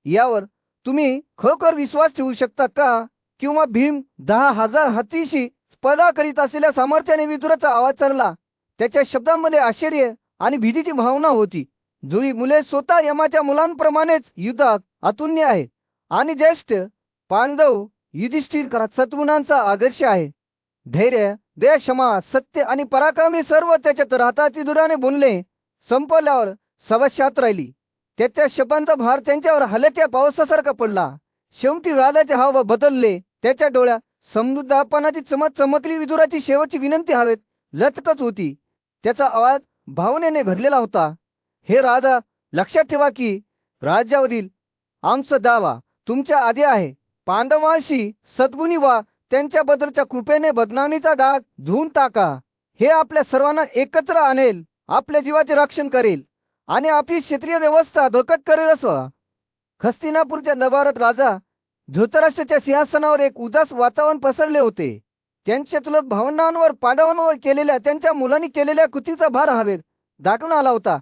यावर तुम्ही खरोखर विश्वास ठेवू शकता का? किंवा भीम 10,000 हत्तीशी स्पर्धा करीत असलेल्या सामर्थ्याने? विदुराचा आवाज चरला. त्याच्या शब्दांमध्ये आश्चर्य आणि भीतीची भावना होती. जुई मुले स्वतः यमाच्या मुलांप्रमाणेच युद्धात अतुल्य आहेत आणि ज्येष्ठ पांडव युधिष्ठिर सद्गुणांचा आदर्श आहे. धैर्य, दया, क्षमा, सत्य आणि पराक्रमी सर्व त्याच्यात राहतात. विदुराने बोलणे संपल्यावर सभा शांत राहिली. त्याच्या शब्दांचा भार त्यांच्यावर हलक्या पावसासारखा पडला. शेवटी राजाचे हाव बदलले. त्याच्या डोळ्यात समृद्धपणाची चमक चमकली. विदुराची शेवटची विनंती हवेत लटकत होती. त्याचा आवाज भावनेने भरलेला होता. हे राजा, लक्षात ठेवा की राज्यावरील आमचा दावा तुमच्या आधी आहे. पांडवांशी सद्गुणी व्हा. त्यांच्याबद्दलच्या कृपेने बदनामीचा डाग धुवून टाका. हे आपल्या सर्वांना एकत्र आणेल, आपल्या जीवाचे रक्षण करेल आणि आपली क्षेत्रीय व्यवस्था बळकट करेल. असं हस्तिनापूरच्या दरबारात राजा धृतराष्ट्राच्या सिंहासनावर एक उदास वातावरण पसरले होते. त्यांच्या चुलत भावंडांवर पांडवांवर केलेल्या त्यांच्या मुलांनी केलेल्या कृतींचा भार हवेत दाटून आला होता.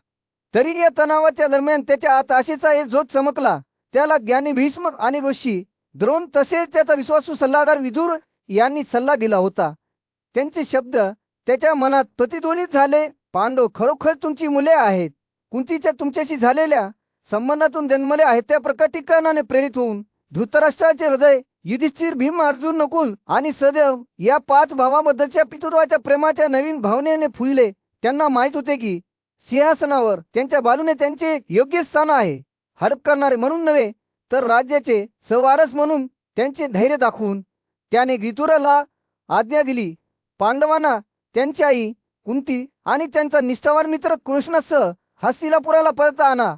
तरी या तणावाच्या दरम्यान त्याच्या आत आशेचा एक ज्योत चमकला. त्याला ज्ञानी भीष्म आणि ऋषी द्रोण तसेच त्याचा विश्वासू सल्लागार विदुर यांनी सल्ला दिला होता. त्यांचे शब्द त्याच्या मनात प्रतिध्वनित झाले. पांडव खरोखर तुमची मुले आहेत. कुंतीच्या तुमच्याशी झालेल्या संबंधातून जन्मले आहेत. त्या प्रकटीकरणाने प्रेरित होऊन धृतराष्ट्राचे हृदय युधिष्ठिर, भीम, अर्जुन, नकुल आणि सहदेव या 5 भावाबद्दलच्या पितृत्वाच्या प्रेमाच्या नवीन भावनेने फुलले. त्यांना माहित होते की सिंहासनावर त्यांच्या बाजूने त्यांचे योग्य स्थान आहे. हडप करणारे म्हणून नव्हे, तर राज्याचे सहवारस म्हणून त्यांचे धैर्य दाखवून त्याने विदुराला आज्ञा दिली. पांडवांना त्यांची आई कुंती आणि त्यांचा निष्ठावान मित्र कृष्णासह हस्तिनापुराला परत आणा.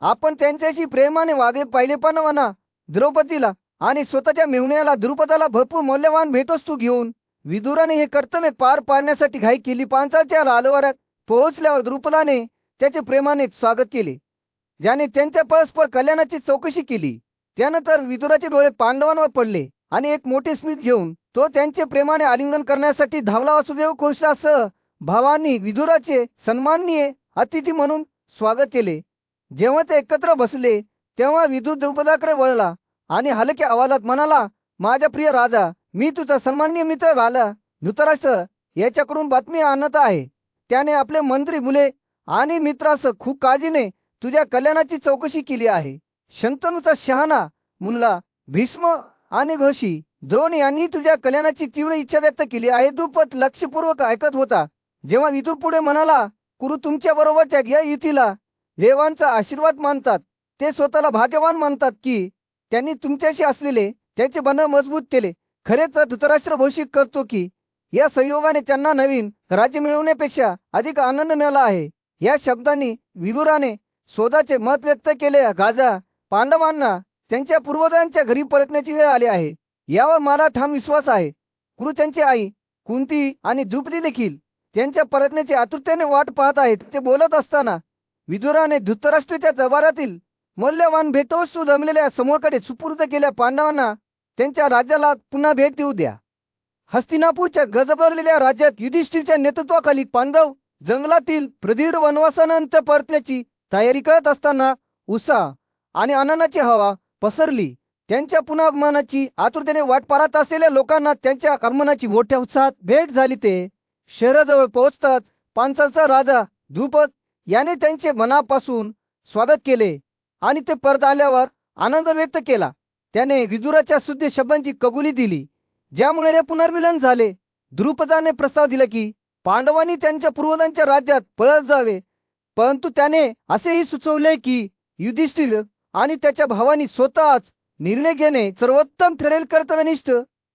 आपण त्यांच्याशी प्रेमाने वागले पाहिले. पांडवांना, द्रौपदीला आणि स्वतःच्या मेहुण्याला द्रुपदाला भरपूर मौल्यवान भेटवस्तू घेऊन विदुराने हे कर्तव्य पार पाडण्यासाठी घाई केली. पांचालच्या राजवाड्यात पोहोचल्यावर द्रुपदाने त्याचे प्रेमाने स्वागत केले, ज्याने त्यांच्या परस्पर कल्याणाची चौकशी केली. त्यानंतर विदुराचे डोळे पांडवांवर पडले आणि एक मोठे स्मित घेऊन तो त्यांचे प्रेमाने आलिंगन करण्यासाठी धावला. वसुदेव कृष्णासह भावांनी विदुराचे सन्माननीय अतिथी म्हणून स्वागत केले. जेव्हा ते एकत्र बसले तेव्हा विदुर द्रुपदाकडे वळला आणि हलक्या आवाजात म्हणाला, माझ्या प्रिय राजा, मी तुझा सन्माननीय मित्र झाला धृतराष्ट्र याच्याकडून बातमी आणत आहे. त्याने आपले मंत्री, मुले आणि मित्रासह खूप काळजीने तुझ्या कल्याणाची चौकशी केली आहे. शंतनूचा शहाणा मुलगा भीष्म आणि घोषी द्रोण यांनी तुझ्या कल्याणाची तीव्र इच्छा व्यक्त केली आहे. द्रुपद लक्षपूर्वक ऐकत होता जेव्हा विदुर पुढे म्हणाला, कुरु तुमच्या बरोबरच्या या युतीला देवांचा आशीर्वाद मानतात. ते स्वतःला भाग्यवान मानतात की त्यांनी तुमच्याशी असलेले त्यांचे बंधन मजबूत केले. खरेच धृतराष्ट्र घोषित करतो की या संयोगाने त्यांना नवीन राज्य मिळवण्यापेक्षा अधिक आनंद मिळाला आहे. या शब्दांनी विदुराने स्वतःचे मत व्यक्त केले. गाजा, पांडवांना त्यांच्या पूर्वजांच्या घरी परतण्याची वेळ आली आहे यावर मला ठाम विश्वास आहे. कुरु त्यांची आई कुंती आणि द्रुपदी देखील त्यांच्या परतण्याची आतुरतेने वाट पाहत आहेत. ते बोलत असताना विदुराने धृतराष्ट्राच्या दरबारातील मौल्यवान भेटवस्तू जमलेल्या समूहाकडे सुपूर्द केल्या. पांडवांना त्यांच्या राज्याला पुन्हा भेट देऊ द्या. हस्तिनापूरच्या गजबजलेल्या राज्यात युधिष्ठिरच्या नेतृत्वाखाली पांडव जंगलातील प्रदीर्घ वनवासानंतर परतण्याची तयारी करत असताना उत्साह आणि आनंदाची हवा पसरली. त्यांच्या पुन्हा आगमनाची आतुरतेने वाट पाहत असलेल्या लोकांना त्यांच्या आगमनाची मोठ्या उत्साहात भेट झाली. ते शहराजवळ पोहोचताच पांचालचा राजा द्रुपद याने त्यांचे मनापासून स्वागत केले आणि ते परत आल्यावर आनंद व्यक्त केला. त्याने विदुराच्या शुद्ध शब्दांची कबुली दिली, ज्यामुळे हे पुनर्मिलन झाले. द्रुपदाने प्रस्ताव दिला की पांडवांनी त्यांच्या पूर्वजांच्या राज्यात परत जावे, परंतु त्याने असेही सुचवले की युधिष्ठिर आणि त्याच्या भावांनी स्वतःच निर्णय घेणे सर्वोत्तम ठरेल. कर्तव्यनिष्ठ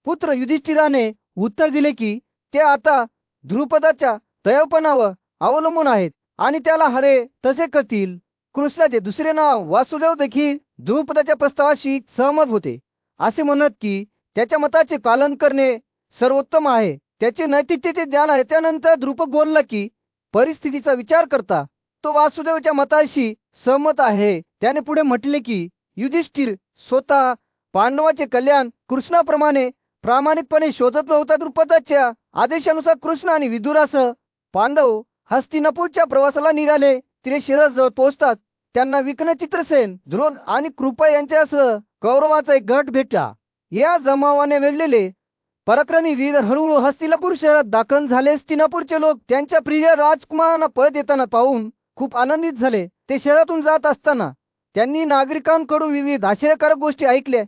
पुत्र युधिष्ठिराने उत्तर दिले की ते आता द्रुपदाच्या दयापणावर अवलंबून आहेत आणि त्याला हरे तसे करतील. कृष्णाचे दुसरे नाव वासुदेव देखील द्रुपदाच्या प्रस्तावाशी सहमत होते, असे म्हणत की त्याच्या मताचे पालन करणे सर्वोत्तम आहे. त्याचे नैतिकतेचे ज्ञान आहे. त्यानंतर द्रुपद बोलला की परिस्थितीचा विचार करता तो वासुदेवच्या मताशी सहमत आहे. त्याने पुढे म्हटले की युधिष्ठिर स्वतः पांडवाचे कल्याण कृष्णाप्रमाणे प्रामाणिकपणे शोधत नव्हता. द्रुपदाच्या आदेशानुसार कृष्ण आणि विदुरासह पांडव हस्तिनापूरच्या प्रवासाला निघाले. तिने शहराजवळ पोहोचतात त्यांना विकर्ण, चित्रसेन, द्रोण आणि कृपा यांच्यासह कौरवाचा एक गट भेटला. या जमावाने वेढलेले पराक्रमी वीर हळूहळू हस्तिनापूर शहरात दाखल झाले. हस्तिनापूरचे लोक त्यांच्या प्रिय राजकुमारांना परत येताना पाहून खूप आनंदित झाले. ते शहरातून जात असताना त्यांनी नागरिकांकडून विविध आश्चर्यकारक गोष्टी ऐकल्या,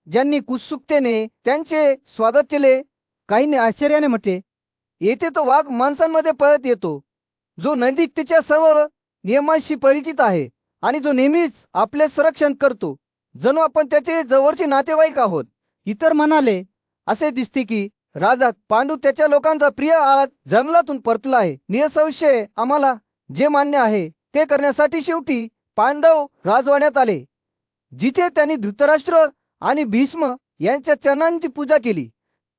ज्यांनी उत्सुकतेने त्यांचे स्वागत केले. काहींनी आश्चर्याने म्हटले, येथे तो वाघ माणसांमध्ये परत येतो, जो नैतिकतेच्या सर्व नियमांशी परिचित आहे आणि जो नेहमीच आपले संरक्षण करतो, जणू आपण त्याचे जवळचे नातेवाईक आहोत. इतर म्हणाले, असे दिसते की राजा पांडू त्याच्या लोकांचा प्रिय आळात जंगलातून परतला आहे. निसंशय आम्हाला जे मान्य आहे ते करण्यासाठी शेवटी पांडव राजवाड्यात आले, जिथे त्यांनी धृतराष्ट्र आणि भीष्म यांच्या चरणांची पूजा केली.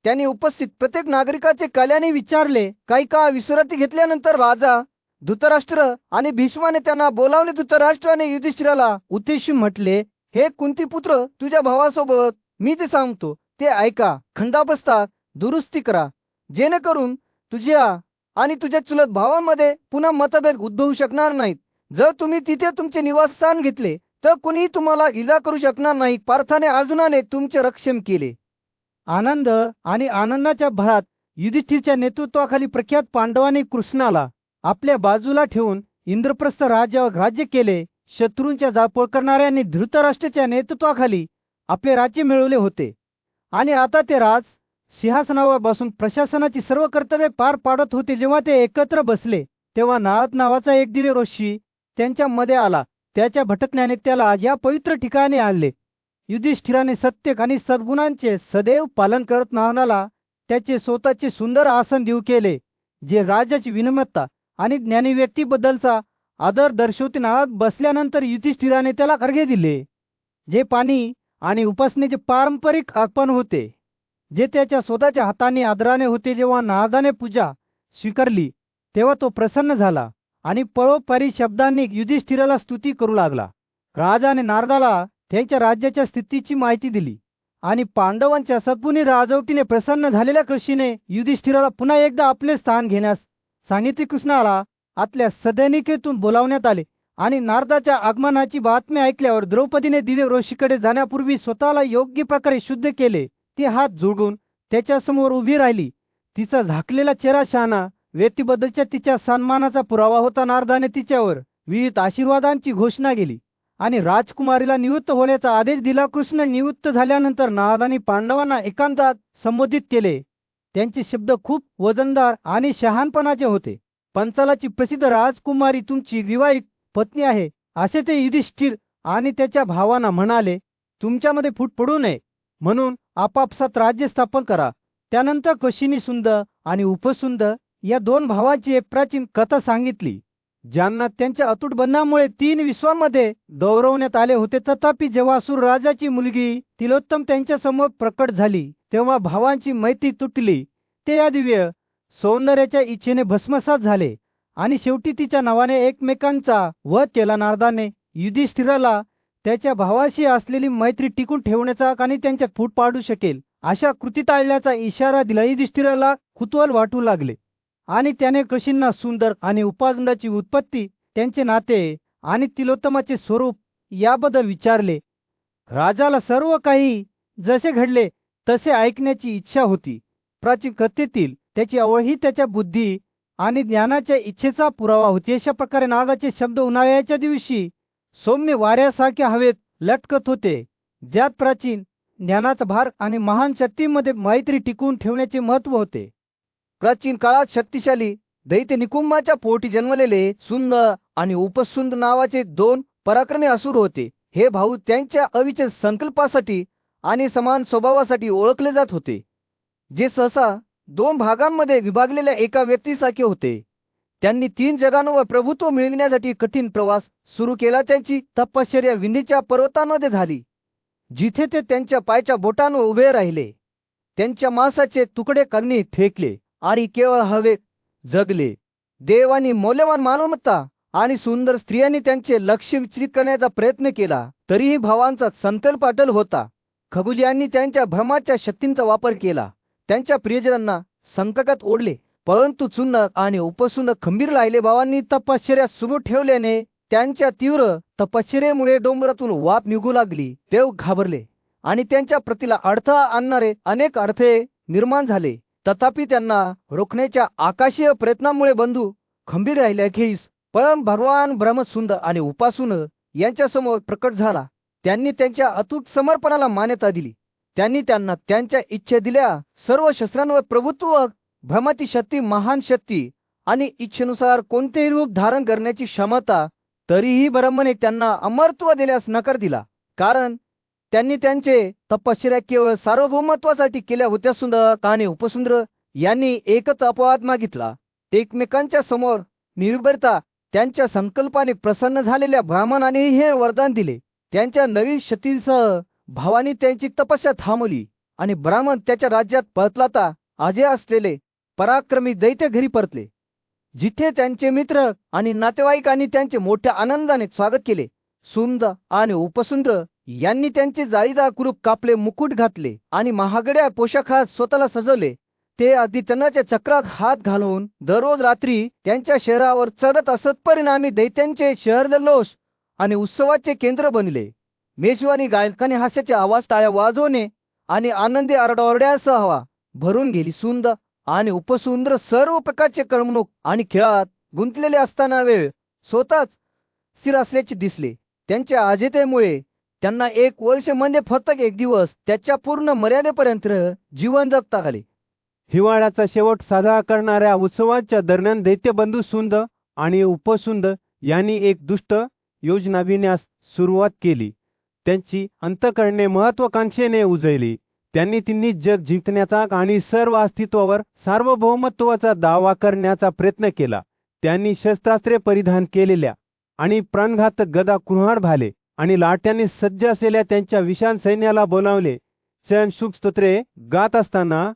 त्यांनी उपस्थित प्रत्येक नागरिकाचे कल्याणी विचारले. काही काळ विश्रांती घेतल्यानंतर राजा धृतराष्ट्र आणि भीष्माने त्यांना बोलावले. धृतराष्ट्राने युधिष्ठिराला उद्देशून म्हटले, हे कुंतीपुत्र, तुझ्या भावासोबत मी ते सांगतो ते ऐका. खंडाबस्ता दुरुस्ती करा, जेणेकरून तुझ्या आणि तुझ्या चुलत भावांमध्ये पुन्हा मतभेद उद्भवू शकणार नाहीत. जर तुम्ही तिथे तुमचे निवासस्थान घेतले तर कुणीही तुम्हाला इजा करू शकणार नाही. पार्थाने अर्जुनाने तुमचे रक्षण केले. आनंद आणि आनंदाच्या भरात युधिष्ठिरच्या नेतृत्वाखाली प्रख्यात पांडवांनी कृष्णाला आपल्या बाजूला ठेवून इंद्रप्रस्थ राज्यावर राज्य केले. शत्रूंच्या जाळपोळ करणाऱ्यांनी धृतराष्ट्राच्या नेतृत्वाखाली आपले राज्य मिळवले होते आणि आता ते राज सिंहासनावर बसून प्रशासनाची सर्व कर्तव्ये पार पाडत होते. जेव्हा ते एकत्र बसले तेव्हा नारद नावाचा एक दिव्य ऋषी त्यांच्या मध्ये आला. त्याच्या भटकण्याने त्याला या पवित्र ठिकाणी आणले. युधिष्ठिराने सत्य आणि सद्गुणांचे सदैव पालन करत नारदाला त्याचे स्वतःचे सुंदर आसन देऊ केले, जे राजाची विनम्रता आणि ज्ञानी व्यक्तीबद्दलचा आदर दर्शवते. नाग बसल्यानंतर युधिष्ठिराने त्याला अर्घ्य दिले, जे पाणी आणि उपासनेचे पारंपरिक अर्पण होते, जे त्याच्या स्वतःच्या हाताने आदराने होते. जेव्हा नारदाने पूजा स्वीकारली तेव्हा तो प्रसन्न झाला आणि परोपरी शब्दांनी युधिष्ठिराला स्तुती करू लागला. राजाने नारदाला त्यांच्या राज्याच्या स्थितीची माहिती दिली आणि पांडवांच्या सद्गुणी राजवटीने प्रसन्न झालेल्या कृषीने युधिष्ठिराला पुन्हा एकदा आपले स्थान घेण्यास सांगितले. कृष्णाला आतल्या सदैनिकेतून बोलावण्यात आले आणि नारदाच्या आगमनाची बातमी ऐकल्यावर द्रौपदीने दिव्य ऋषीकडे जाण्यापूर्वी स्वतःला योग्य प्रकारे शुद्ध केले. ती हात जोडून त्याच्यासमोर उभी राहिली. तिचा झाकलेला चेहरा शहाणा व्यक्तीबद्दलच्या तिच्या सन्मानाचा पुरावा होता. नारदाने तिच्यावर विविध आशीर्वादांची घोषणा केली आणि राजकुमारीला निवृत्त होण्याचा आदेश दिला. कृष्ण निवृत्त झाल्यानंतर नारदाने पांडवांना एकांतात संबोधित केले. त्यांचे शब्द खूप वजनदार आणि शहाणपणाचे होते. पंचालाची प्रसिद्ध राजकुमारी तुमची विवाहित पत्नी आहे, असे ते युधिष्ठिर आणि त्याच्या भावांना म्हणाले. तुमच्यामध्ये फूट पडू नये म्हणून आपापसात राज्य स्थापन करा. त्यानंतर कशिनी सुंद आणि उपसुंद या दोन भावांची एक प्राचीन कथा सांगितली, ज्यांना त्यांच्या अतूट बंधामुळे 3 विश्वांमध्ये गौरवण्यात आले होते. तथापि जेव्हा असुर राजाची मुलगी तिलोत्तम त्यांच्यासमोर प्रकट झाली तेव्हा भावांची मैत्री तुटली. ते या दिव्य सौंदर्याच्या इच्छेने भस्मसात झाले आणि शेवटी तिच्या नावाने एकमेकांचा वध केला. नारदाने युधिष्ठिराला त्याच्या भावाशी असलेली मैत्री टिकून ठेवण्याचा आणि त्यांच्यात फूट पाडू शकेल अशा कृती टाळण्याचा इशारा दिला. युधिष्ठिराला कुतूहल वाटू लागले आणि त्याने कशींना सुंदर आणि उपासनाची उत्पत्ती, त्यांचे नाते आणि तिलोत्तमाचे स्वरूप याबद्दल विचारले. राजाला सर्व काही जसे घडले तसे ऐकण्याची इच्छा होती. प्राचीन कथेतील त्याची आवड ही त्याच्या बुद्धी आणि ज्ञानाच्या इच्छेचा पुरावा होती. अशा प्रकारे नागाचे शब्द उन्हाळ्याच्या दिवशी सौम्य वाऱ्यासारखे हवेत लटकत होते, ज्यात प्राचीन ज्ञानाचा भार आणि महान शक्तीमध्ये मैत्री टिकवून ठेवण्याचे महत्त्व होते. प्राचीन काळात शक्तिशाली दैत्य निकुंभाच्या पोटी जन्मलेले सुंद आणि उपसुंद नावाचे 2 पराक्रमी असुर होते. हे भाऊ त्यांच्या अविचल संकल्पासाठी आणि समान स्वभावासाठी ओळखले जात होते, जे सहसा 2 भागांमध्ये विभागलेल्या एका व्यक्तीसारखे होते. त्यांनी 3 जगांवर प्रभुत्व मिळविण्यासाठी कठीण प्रवास सुरू केला. त्यांची तपश्चर्या विंध्येच्या पर्वतांमध्ये झाली, जिथे ते त्यांच्या पायाच्या बोटांवर उभे राहिले. त्यांच्या मांसाचे तुकडे करणी फेकले आणि केवळ हवे जगले. देव आणि मौल्यवान मालमत्ता आणि सुंदर स्त्रियांनी त्यांचे लक्ष विचलित करण्याचा प्रयत्न केला, तरीही भावांचा संकल्प अटल होता. खगोलीयांनी त्यांच्या भ्रमाच्या शक्तींचा वापर केला, त्यांच्या प्रियजनांना संकटात ओढले, परंतु सुंद आणि उपसुंद खंबीर राहिले. भावांनी तपश्चर्या सुरू ठेवल्याने त्यांच्या तीव्र तपश्चर्येमुळे डोंगरातून वाफ निघू लागली. देव घाबरले आणि त्यांच्या प्रतीला अडथळा आणणारे अनेक अडथळे निर्माण झाले. तथापि त्यांना रोखण्याच्या आकाशीय प्रयत्नामुळे बंधू खंबीर राहिले. अखेरीस परम भगवान ब्रह्मसुंद आणि उपासुन यांच्यासमोर प्रकट झाला. त्यांनी त्यांच्या अतूट समर्पणाला मान्यता दिली. त्यांनी त्यांना त्यांच्या इच्छा दिल्या. सर्व शस्त्रांवर प्रभुत्व, भ्रमाची शक्ती, महान शक्ती आणि इच्छेनुसार कोणतेही रूप धारण करण्याची क्षमता. तरीही ब्रह्मने त्यांना अमरत्व देण्यास नकार दिला, कारण त्यांनी त्यांचे तपश्चर्या केवळ सार्वभौमत्वासाठी केल्या होत्या. सुंदर आणि उपसुंदर यांनी एकच अपवाद मागितला. ते एकमेकांच्या समोर निर्भरता त्यांच्या संकल्पाने प्रसन्न झालेल्या ब्राह्मणाने हे वरदान दिले. त्यांच्या नवीन शक्तीसह भावानी त्यांची तपस्या थांबवली आणि ब्राह्मण त्याच्या राज्यात परतलाता अजय असलेले पराक्रमी दैत्य घरी परतले, जिथे त्यांचे मित्र आणि नातेवाईकांनी त्यांचे मोठ्या आनंदाने स्वागत केले. सुंद आणि उपसुंद यांनी त्यांचे जाळीदार कुरूप कापले, मुकुट घातले आणि महागड्या पोशाखात स्वतःला सजवले. ते अगदी चंद्राच्या चक्रात हात घालून दररोज रात्री त्यांच्या शहरावर चढत असत. परिणामी दैत्यांचे शहर जल्लोष आणि उत्सवाचे केंद्र बनले. मेजवानी गायकाने हास्याचे आवाज, टाळ्या वाजवणे आणि आनंदी आरडाओरड्यासह हवा भरून गेली. सुंद आणि उपसुंदर सर्व प्रकारचे करमणूक आणि खेळात गुंतलेले असताना वेळ स्वतःच स्थिर असल्याचे दिसले. त्यांच्या अजेतेमुळे त्यांना 1 वर्ष म्हणजे फक्त 1 दिवस त्याच्या पूर्ण मर्यादेपर्यंत जीवन जगता आले. हिवाळ्याचा शेवट साजरा करणाऱ्या उत्सवाच्या दरम्यान दैत्यबंधू सुंद आणि उपसुंद यांनी एक दुष्ट योजना विण्यास सुरुवात केली. त्यांची अंतःकरणे महत्वाकांक्षेने उजळली. त्यांनी तिन्ही जग जिंकण्याचा आणि सर्व अस्तित्वावर सार्वभौमत्वाचा दावा करण्याचा प्रयत्न केला. त्यांनी शस्त्रास्त्रे परिधान केलेल्या आणि प्राणघातक गदा कुऱ्हाड भाले आणि लाट्यांनी सज्ज असलेल्या त्यांच्या विशाल सैन्याला बोलावले. क्षण सुख स्तोत्रे गात असताना,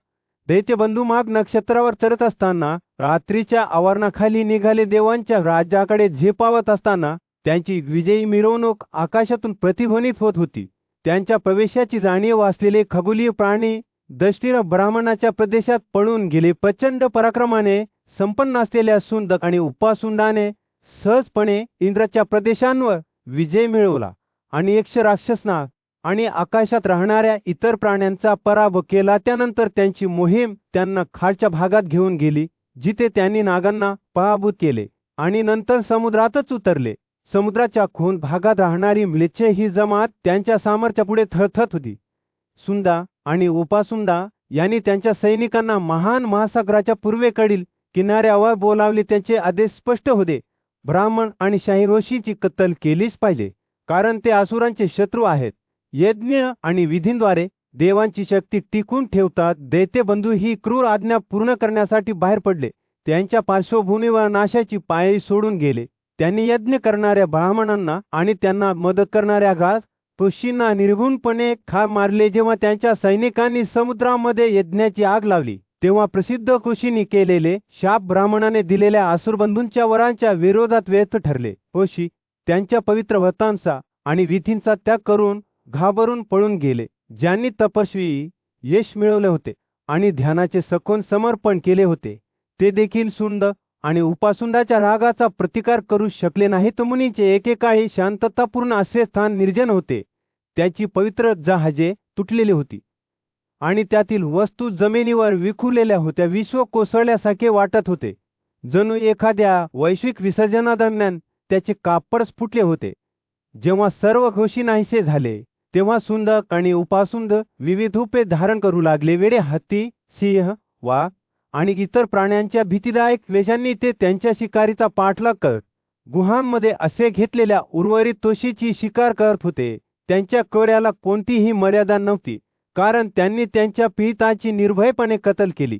दैत्यबंधू माग नक्षत्रावर चढत असताना, रात्रीच्या आवरणाखाली निघाले देवांच्या राज्याकडे झेपावत असताना त्यांची विजयी मिरवणूक आकाशातून प्रतिध्वनित होत होती. त्यांच्या प्रवेशाची जाणीव असलेले खगोलीय प्राणी दक्षिण ब्राह्मणाच्या प्रदेशात पळून गेले. प्रचंड पराक्रमाने संपन्न असलेल्या सुंद आणि उपासुंडाने सहजपणे इंद्राच्या प्रदेशांवर विजय मिळवला आणि यक्ष राक्षसना आणि आकाशात राहणाऱ्या इतर प्राण्यांचा पराभव केला. त्यानंतर त्यांची मोहीम त्यांना खालच्या भागात घेऊन गेली, जिथे त्यांनी नागांना पराभूत केले आणि नंतर समुद्रातच उतरले. समुद्राच्या खोल भागात राहणारी म्लेच्छे ही जमात त्यांच्या सामर्थ्यापुढे थरथरत होती. सुंदा आणि उपासुंदा यांनी त्यांच्या सैनिकांना महान महासागराच्या पूर्वेकडील किनाऱ्यावर बोलावले. त्यांचे आदेश स्पष्ट होते: ब्राह्मण आणि शाहिरोशीची कत्तल केलीच पाहिजे, कारण ते असुरांचे शत्रू आहेत. यज्ञ आणि विधींद्वारे देवांची शक्ती टिकून ठेवतात. दैत्यबंधू ही क्रूर आज्ञा पूर्ण करण्यासाठी बाहेर पडले. त्यांच्या पार्श्वभूमीवर नाशाची पायरी सोडून गेले. त्यांनी यज्ञ करणाऱ्या ब्राह्मणांना आणि त्यांना मदत करणाऱ्या गास ऋषींना निर्घुणपणे ठार मारले. जेव्हा त्यांच्या सैनिकांनी समुद्रामध्ये यज्ञाची आग लावली, तेव्हा प्रसिद्ध ऋषींनी केलेले शाप ब्राह्मणाने दिलेल्या असुरबंधूंच्या वरांच्या विरोधात व्यर्थ ठरले. ऋषी त्यांच्या पवित्र व्रतांचा आणि विधींचा त्याग करून घाबरून पळून गेले. ज्यांनी तपस्वी यश मिळवले होते आणि ध्यानाचे सखोल समर्पण केले होते, ते देखील सुंद आणि उपासुंडाच्या रागाचा प्रतिकार करू शकले नाहीत. मुनीचे एकेकाळी शांततापूर्ण असे स्थान निर्जन होते. त्याची पवित्र जहाजे तुटलेली होती आणि त्यातील वस्तू जमिनीवर विखुरलेल्या होत्या. विश्व कोसळल्यासारखे वाटत होते, जणू एखाद्या वैश्विक विसर्जनादरम्यान त्याचे कापड फुटले होते. जेव्हा सर्व घोषी नाहीसे झाले, तेव्हा सुंद आणि उपासुंद विविध रूपे धारण करू लागले. वेडे हत्ती, सिंह, वाघ आणि इतर प्राण्यांच्या भीतीदायक वेशांनी ते त्यांच्या शिकारीचा पाठलाग करत गुहांमध्ये असे घेतलेल्या उर्वरित तोशीची शिकार करत होते. त्यांच्या क्रोधाला कोणतीही मर्यादा नव्हती, कारण त्यांनी त्यांच्या पिताची निर्भयपणे कत्तल केली.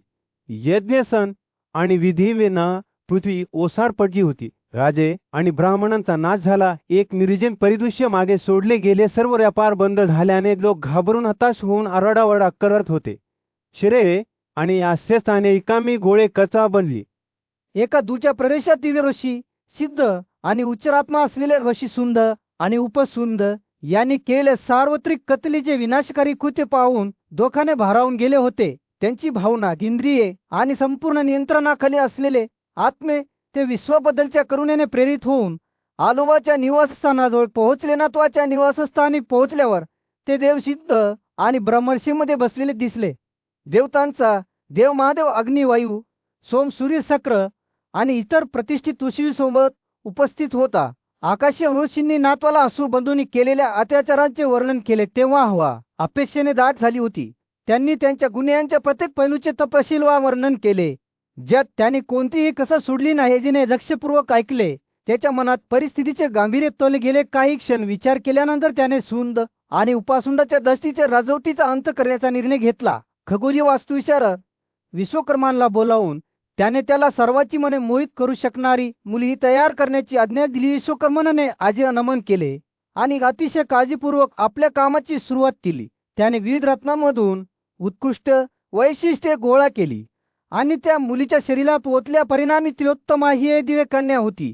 यज्ञसन आणि विधीविना पृथ्वी ओसाड पडली होती. राजे आणि ब्राह्मणांचा नाश झाला. एक निर्जन परिदृश्य मागे सोडले गेले. सर्व व्यापार बंद झाल्याने लोक घाबरून हताश होऊन आरडाओरडा करत होते. शरीरे आणि आश्रयस्थाने रिकामी गोळे कचा बनली. एका दूरच्या प्रदेशात दिव्य ऋषी सिद्ध आणि उच्चारात्मा असलेले ऋषी सुंद आणि उपसुंद यांनी केले सार्वत्रिक कत्तलीचे विनाशकारी कृत्य पाहून दोखाने भारावून गेले होते. त्यांची भावना, इंद्रिये आणि संपूर्ण नियंत्रणाखाली असलेले आत्मे ते विश्वाबद्दलच्या करुणेने प्रेरित होऊन आलोबाच्या निवासस्थानाजवळ पोहोचले. नात्वाच्या निवासस्थानी पोहोचल्यावर ते देवसिद्ध आणि ब्रह्मर्षीमध्ये बसलेले दिसले. देवतांचा देव महादेव अग्निवायू, सोम, सूर्य, सक्र आणि इतर प्रतिष्ठित ऋषींसोबत उपस्थित होता. आकाशीय ऋषींनी नातवाला असुर बंधूंनी केलेल्या अत्याचारांचे वर्णन केले. तेव्हा हवा अपेक्षेने दाट झाली होती. त्यांनी त्यांच्या गुन्ह्यांच्या प्रत्येक पैलूचे तपशीलवार वर्णन केले, ज्यात त्यांनी कोणतीही कसर सोडली नाही. जिने लक्षपूर्वक ऐकले, त्याच्या मनात परिस्थितीचे गांभीर्य तोलले गेले. काही क्षण विचार केल्यानंतर त्याने सुंद आणि उपासुंडाच्या दृष्टीच्या राजवटीचा अंत करण्याचा निर्णय घेतला. खगोलीय वास्तुविशारद विश्वकर्मांना बोलावून त्याने त्याला सर्वांची मने मोहित करू शकणारी मुलगी तयार करण्याची आज्ञा दिली. विश्वकर्माने आजी नमन केले आणि अतिशय काळजीपूर्वक आपल्या कामाची सुरुवात केली. त्याने विविध रत्नांमधून उत्कृष्ट वैशिष्ट्ये गोळा केली आणि त्या मुलीच्या शरीरात पोहोचल्या. परिणामी तिलोत्तमा ही एक दिव्य कन्या होती,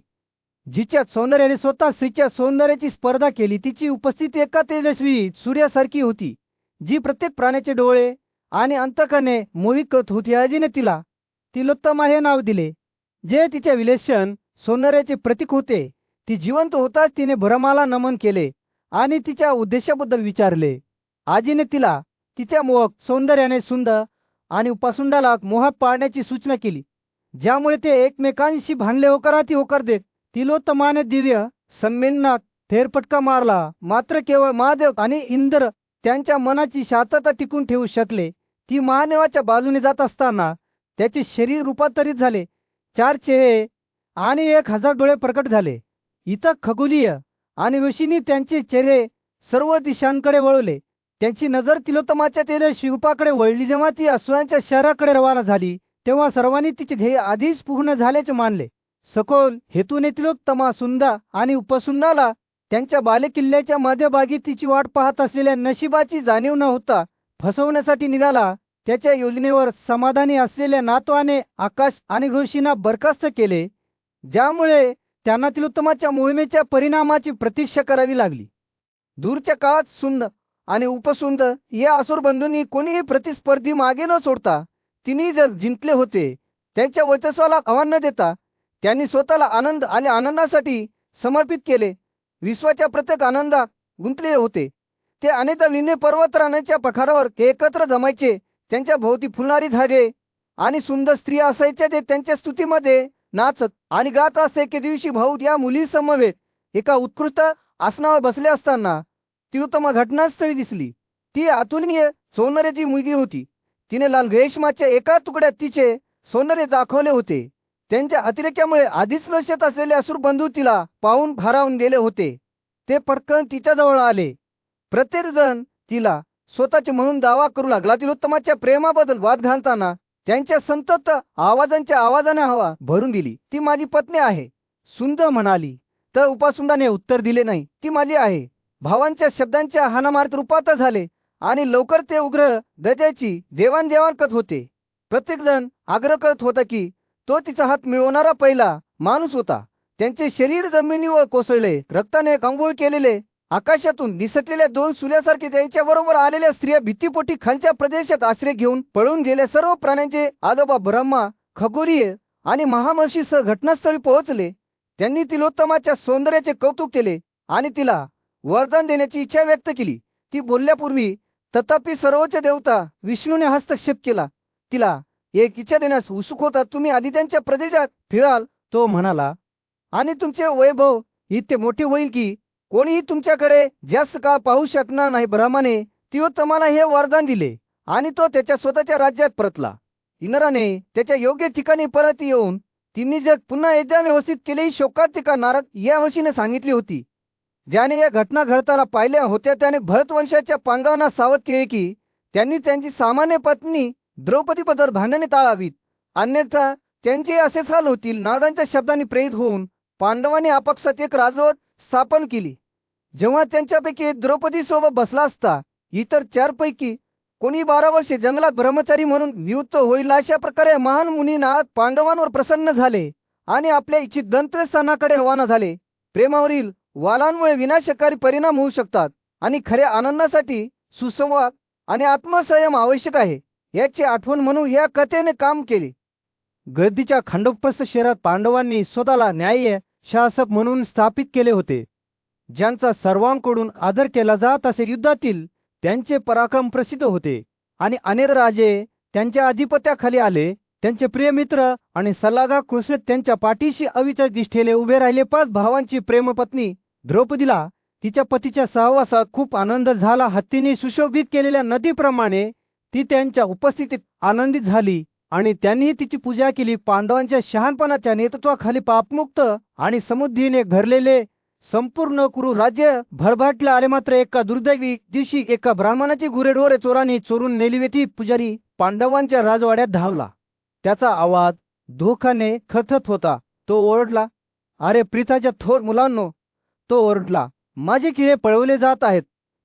जिच्या सौंदर्याने स्वतः स्त्रीच्या सौंदर्याची स्पर्धा केली. तिची उपस्थिती एका तेजस्वी सूर्यासारखी होती, जी प्रत्येक प्राण्याचे डोळे आणि अंतकरणे मोहित करत होती. आजीने तिला तिलोत्तमा हे नाव दिले, जे तिच्या विलक्षण सौंदर्याचे प्रतीक होते. ती जिवंत होताच तिने भ्रमाला नमन केले आणि तिच्या उद्देशाबद्दल विचारले. आजीने तिला तिच्या मोहक सौंदर्याने सुंदर आणि उपासुंडाला मोहात पाडण्याची सूचना केली, ज्यामुळे ते एकमेकांशी भांडले. होकाराती होकार देत तिलोत्तमाने दिव्य संमेलनात फेरफटका मारला. मात्र केवळ महादेव आणि इंद्र त्यांच्या मनाची शांतता टिकून ठेवू शकले. ती महादेवाच्या बाजूने जात असताना त्याचे शरीर रूपांतरित झाले. 4 चेहरे आणि 1000 डोळे प्रकट झाले. इतर खगोलीय आणि ऋषींनी त्यांचे चेहरे सर्व दिशांकडे वळवले. त्यांची नजर तिलोत्तमाच्या तेजस्वी शिल्पाकडे वळली. जेव्हा ती अश्वांच्या शहराकडे रवाना झाली तेव्हा सर्वांनी तिचे ध्येय आधीच पूर्ण झाल्याचे मानले. सखोल हेतूने तिलोत्तमा सुंदा आणि उपसुंदाला त्यांच्या बालेकिल्ल्याच्या मध्यभागी तिची वाट पाहत असलेल्या नशिबाची जाणीव न होता फसवण्यासाठी निघाला. त्याच्या योजनेवर समाधानी असलेल्या नातवाने आकाश आणि ऋषींना बरखास्त केले, ज्यामुळे त्यांना तिलोत्तमाच्या मोहिमेच्या परिणामाची प्रतीक्षा करावी लागली. दूरच्या काळात सुंद आणि उपसुंद या असुर बंधूंनी कोणीही प्रतिस्पर्धी मागे न सोडता तिन्ही जग जिंकले होते. त्यांच्या वर्चस्वाला आव्हान न देता त्यांनी स्वतःला आनंद आणि आनंदासाठी समर्पित केले. विश्वाच्या प्रत्येक आनंदात गुंतले होते. ते अनेकदा विणे पर्वतराणाच्या पठारावर एकत्र जमायचे. त्यांच्या भोवती फुलणारी झाडे आणि सुंदर स्त्रिया असायच्या, जे त्यांच्या स्तुतीमध्ये नाचत आणि गात असे. एके दिवशी भाऊ या मुली समवेत एका उत्कृष्ट आसनावर बसले असताना तिलोत्तमा घटनास्थळी दिसली. ती अतुलनीय सौंदर्याची मुलगी होती. तिने लाल रेशमाच्या एका तुकड्यात तिचे सौंदर्य दाखवले होते. त्यांच्या अतिरेक्यामुळे आधीच लक्षात असलेले असुर बंधू तिला पाहून भारावून गेले होते. ते पटकन तिच्याजवळ आले. प्रत्येक जण तिला स्वतःचे म्हणून दावा करू लागला. तिलोत्तमाच्या प्रेमाबद्दल वाद घालताना त्यांच्या संतप्त आवाजाने हवा भरून दिली. ती माझी पत्नी आहे, सुंद म्हणाली. तर उपासुंदाने उत्तर दिले नाही, ती माझी आहे. भावांच्या शब्दांच्या हाणामारीत रूपात झाले आणि लवकर ते उग्र दर्जाची देवाणघेवाण करत होते. प्रत्येक जण आग्रह करत होता की तो तिचा हात मिळवणारा पहिला माणूस होता. त्यांचे शरीर जमिनीवर कोसळले. रक्ताने अंघोळ केलेले, आकाशातून निसटलेल्या दोन सूर्यासारखे त्यांच्या बरोबर आलेल्या स्त्रिया भीतीपोटी खालच्या प्रदेशात आश्रय घेऊन पळून गेल्या. सर्व प्राण्यांचे आजोबा ब्रह्मा, खगोलीय आणि महामर्षीसह घटनास्थळी पोहोचले. त्यांनी तिलोत्तमाच्या सौंदर्याचे कौतुक केले आणि तिला वरदान देण्याची इच्छा व्यक्त केली. ती बोलल्यापूर्वी तथापि सर्वोच्च देवता विष्णूने हस्तक्षेप केला. तिला एक इच्छा देण्यास उत्सुक होता. तुम्ही आधी त्यांच्या प्रदेशात फिराल, तो म्हणाला, आणि तुमचे वैभव इतके मोठे होईल की कोणीही तुमच्याकडे जास्त काळ पाहू शकणार नाही. ब्रह्माने तिलोत्तमाला हे वरदान दिले आणि तो त्याच्या स्वतःच्या राज्यात परतला. इंद्राने त्याच्या योग्य ठिकाणी परत येऊन तिन्ही जग पुन्हा एकदा व्यवस्थित केले. ही शोकांतिका नारद या वशीने सांगितली होती. ज्याने या घटना घडताना पाहिल्या होत्या त्याने भरतवंशाच्या पांडवांना सावध केले की त्यांनी त्यांची सामान्य पत्नी द्रौपदीबद्दल भांडणे टाळावीत, अन्यथा त्यांचे असेच हाल होतील. नारदांच्या शब्दांनी प्रेरित होऊन पांडवांनी आपापसात एक राजवट स्थापन केली. जेव्हा त्यांच्यापैकी एक द्रौपदी सोबत बसला असता, इतर 4 पैकी कोणी 12 वर्षे जंगलात ब्रह्मचारी म्हणून नियुक्त होईल. अशा प्रकारे महान मुनीनाथ पांडवांवर प्रसन्न झाले आणि आपल्या इच्छित गंतव्यस्थानाकडे रवाना झाले. प्रेमावरील वालांमुळे विनाशकारी परिणाम होऊ शकतात आणि खऱ्या आनंदासाठी सुसंवाद आणि आत्मसंयम आवश्यक आहे, याची आठवण म्हणून या कथेने काम केले. गर्दीच्या खंडोपस्थ शहरात पांडवांनी स्वतःला न्याय्य शासक म्हणून स्थापित केले होते, ज्यांचा सर्वांकडून आदर केला जात असे. युद्धातील त्यांचे पराक्रम प्रसिद्ध होते आणि अनेक राजे त्यांच्या अधिपत्याखाली आले. त्यांचे प्रिय मित्र आणि सल्लागार कृष्ण त्यांच्या पाठीशी अविचल निष्ठेने उभे राहिले. 5 भावांची प्रेमपत्नी द्रौपदीला तिच्या पतीच्या सहवासात खूप आनंद झाला. हत्तीने सुशोभित केलेल्या नदीप्रमाणे ती त्यांच्या उपस्थितीत आनंदित झाली आणि त्यांनी तिची पूजा केली. पांडवांच्या शहाणपणाच्या नेतृत्वाखाली पापमुक्त आणि समृद्धीने भरलेले संपूर्ण कुरु राज्य भरभराटले आले. मात्र एका दुर्दैवी दिवशी एका ब्राह्मणाची गुरेढोरे चोरांनी चोरून नेली होती. पुजारी पांडवांच्या राजवाड्यात धावला. त्याचा आवाज धोकाने खतत होता. तो ओरडला, अरे प्रीताच्या थोर मुलांनो, तो ओरडला, माझे किडे पळवले जात आहेत.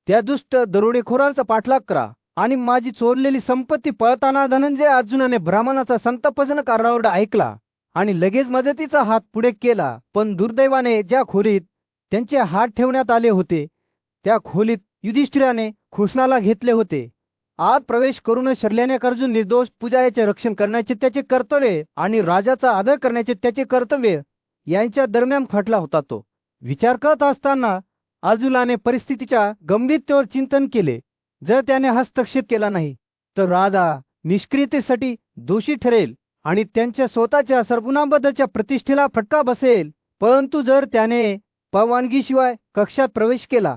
त्या दुष्ट दरोडेखोरांचा पाठलाग करा आणि माझी चोरलेली संपत्ती पळताना. धनंजय अर्जुनाने ब्राह्मणाचा संतापजनक आरडाओरडा ऐकला आणि लगेच मदतीचा हात पुढे केला. पण दुर्दैवाने ज्या खोलीत त्यांचे हात ठेवण्यात आले होते त्या खोलीत युधिष्ठिराने कृष्णाला घेतले होते. आत प्रवेश करून शरल्याने अर्जुन निर्दोष पुजाऱ्याचे रक्षण करण्याचे त्याचे कर्तव्य आणि राजाचा आदर करण्याचे त्याचे कर्तव्य यांच्या दरम्यान खटला होता. तो विचार करत असताना अर्जुनाने परिस्थितीच्या गंभीरतेवर चिंतन केले. जर त्याने हस्तक्षेप केला नाही तर राजा निष्क्रियतेसाठी दोषी ठरेल आणि त्यांच्या स्वतःच्या सरगुणांबद्दलच्या प्रतिष्ठेला फटका बसेल. परंतु जर त्याने परवानगीशिवाय कक्षात प्रवेश केला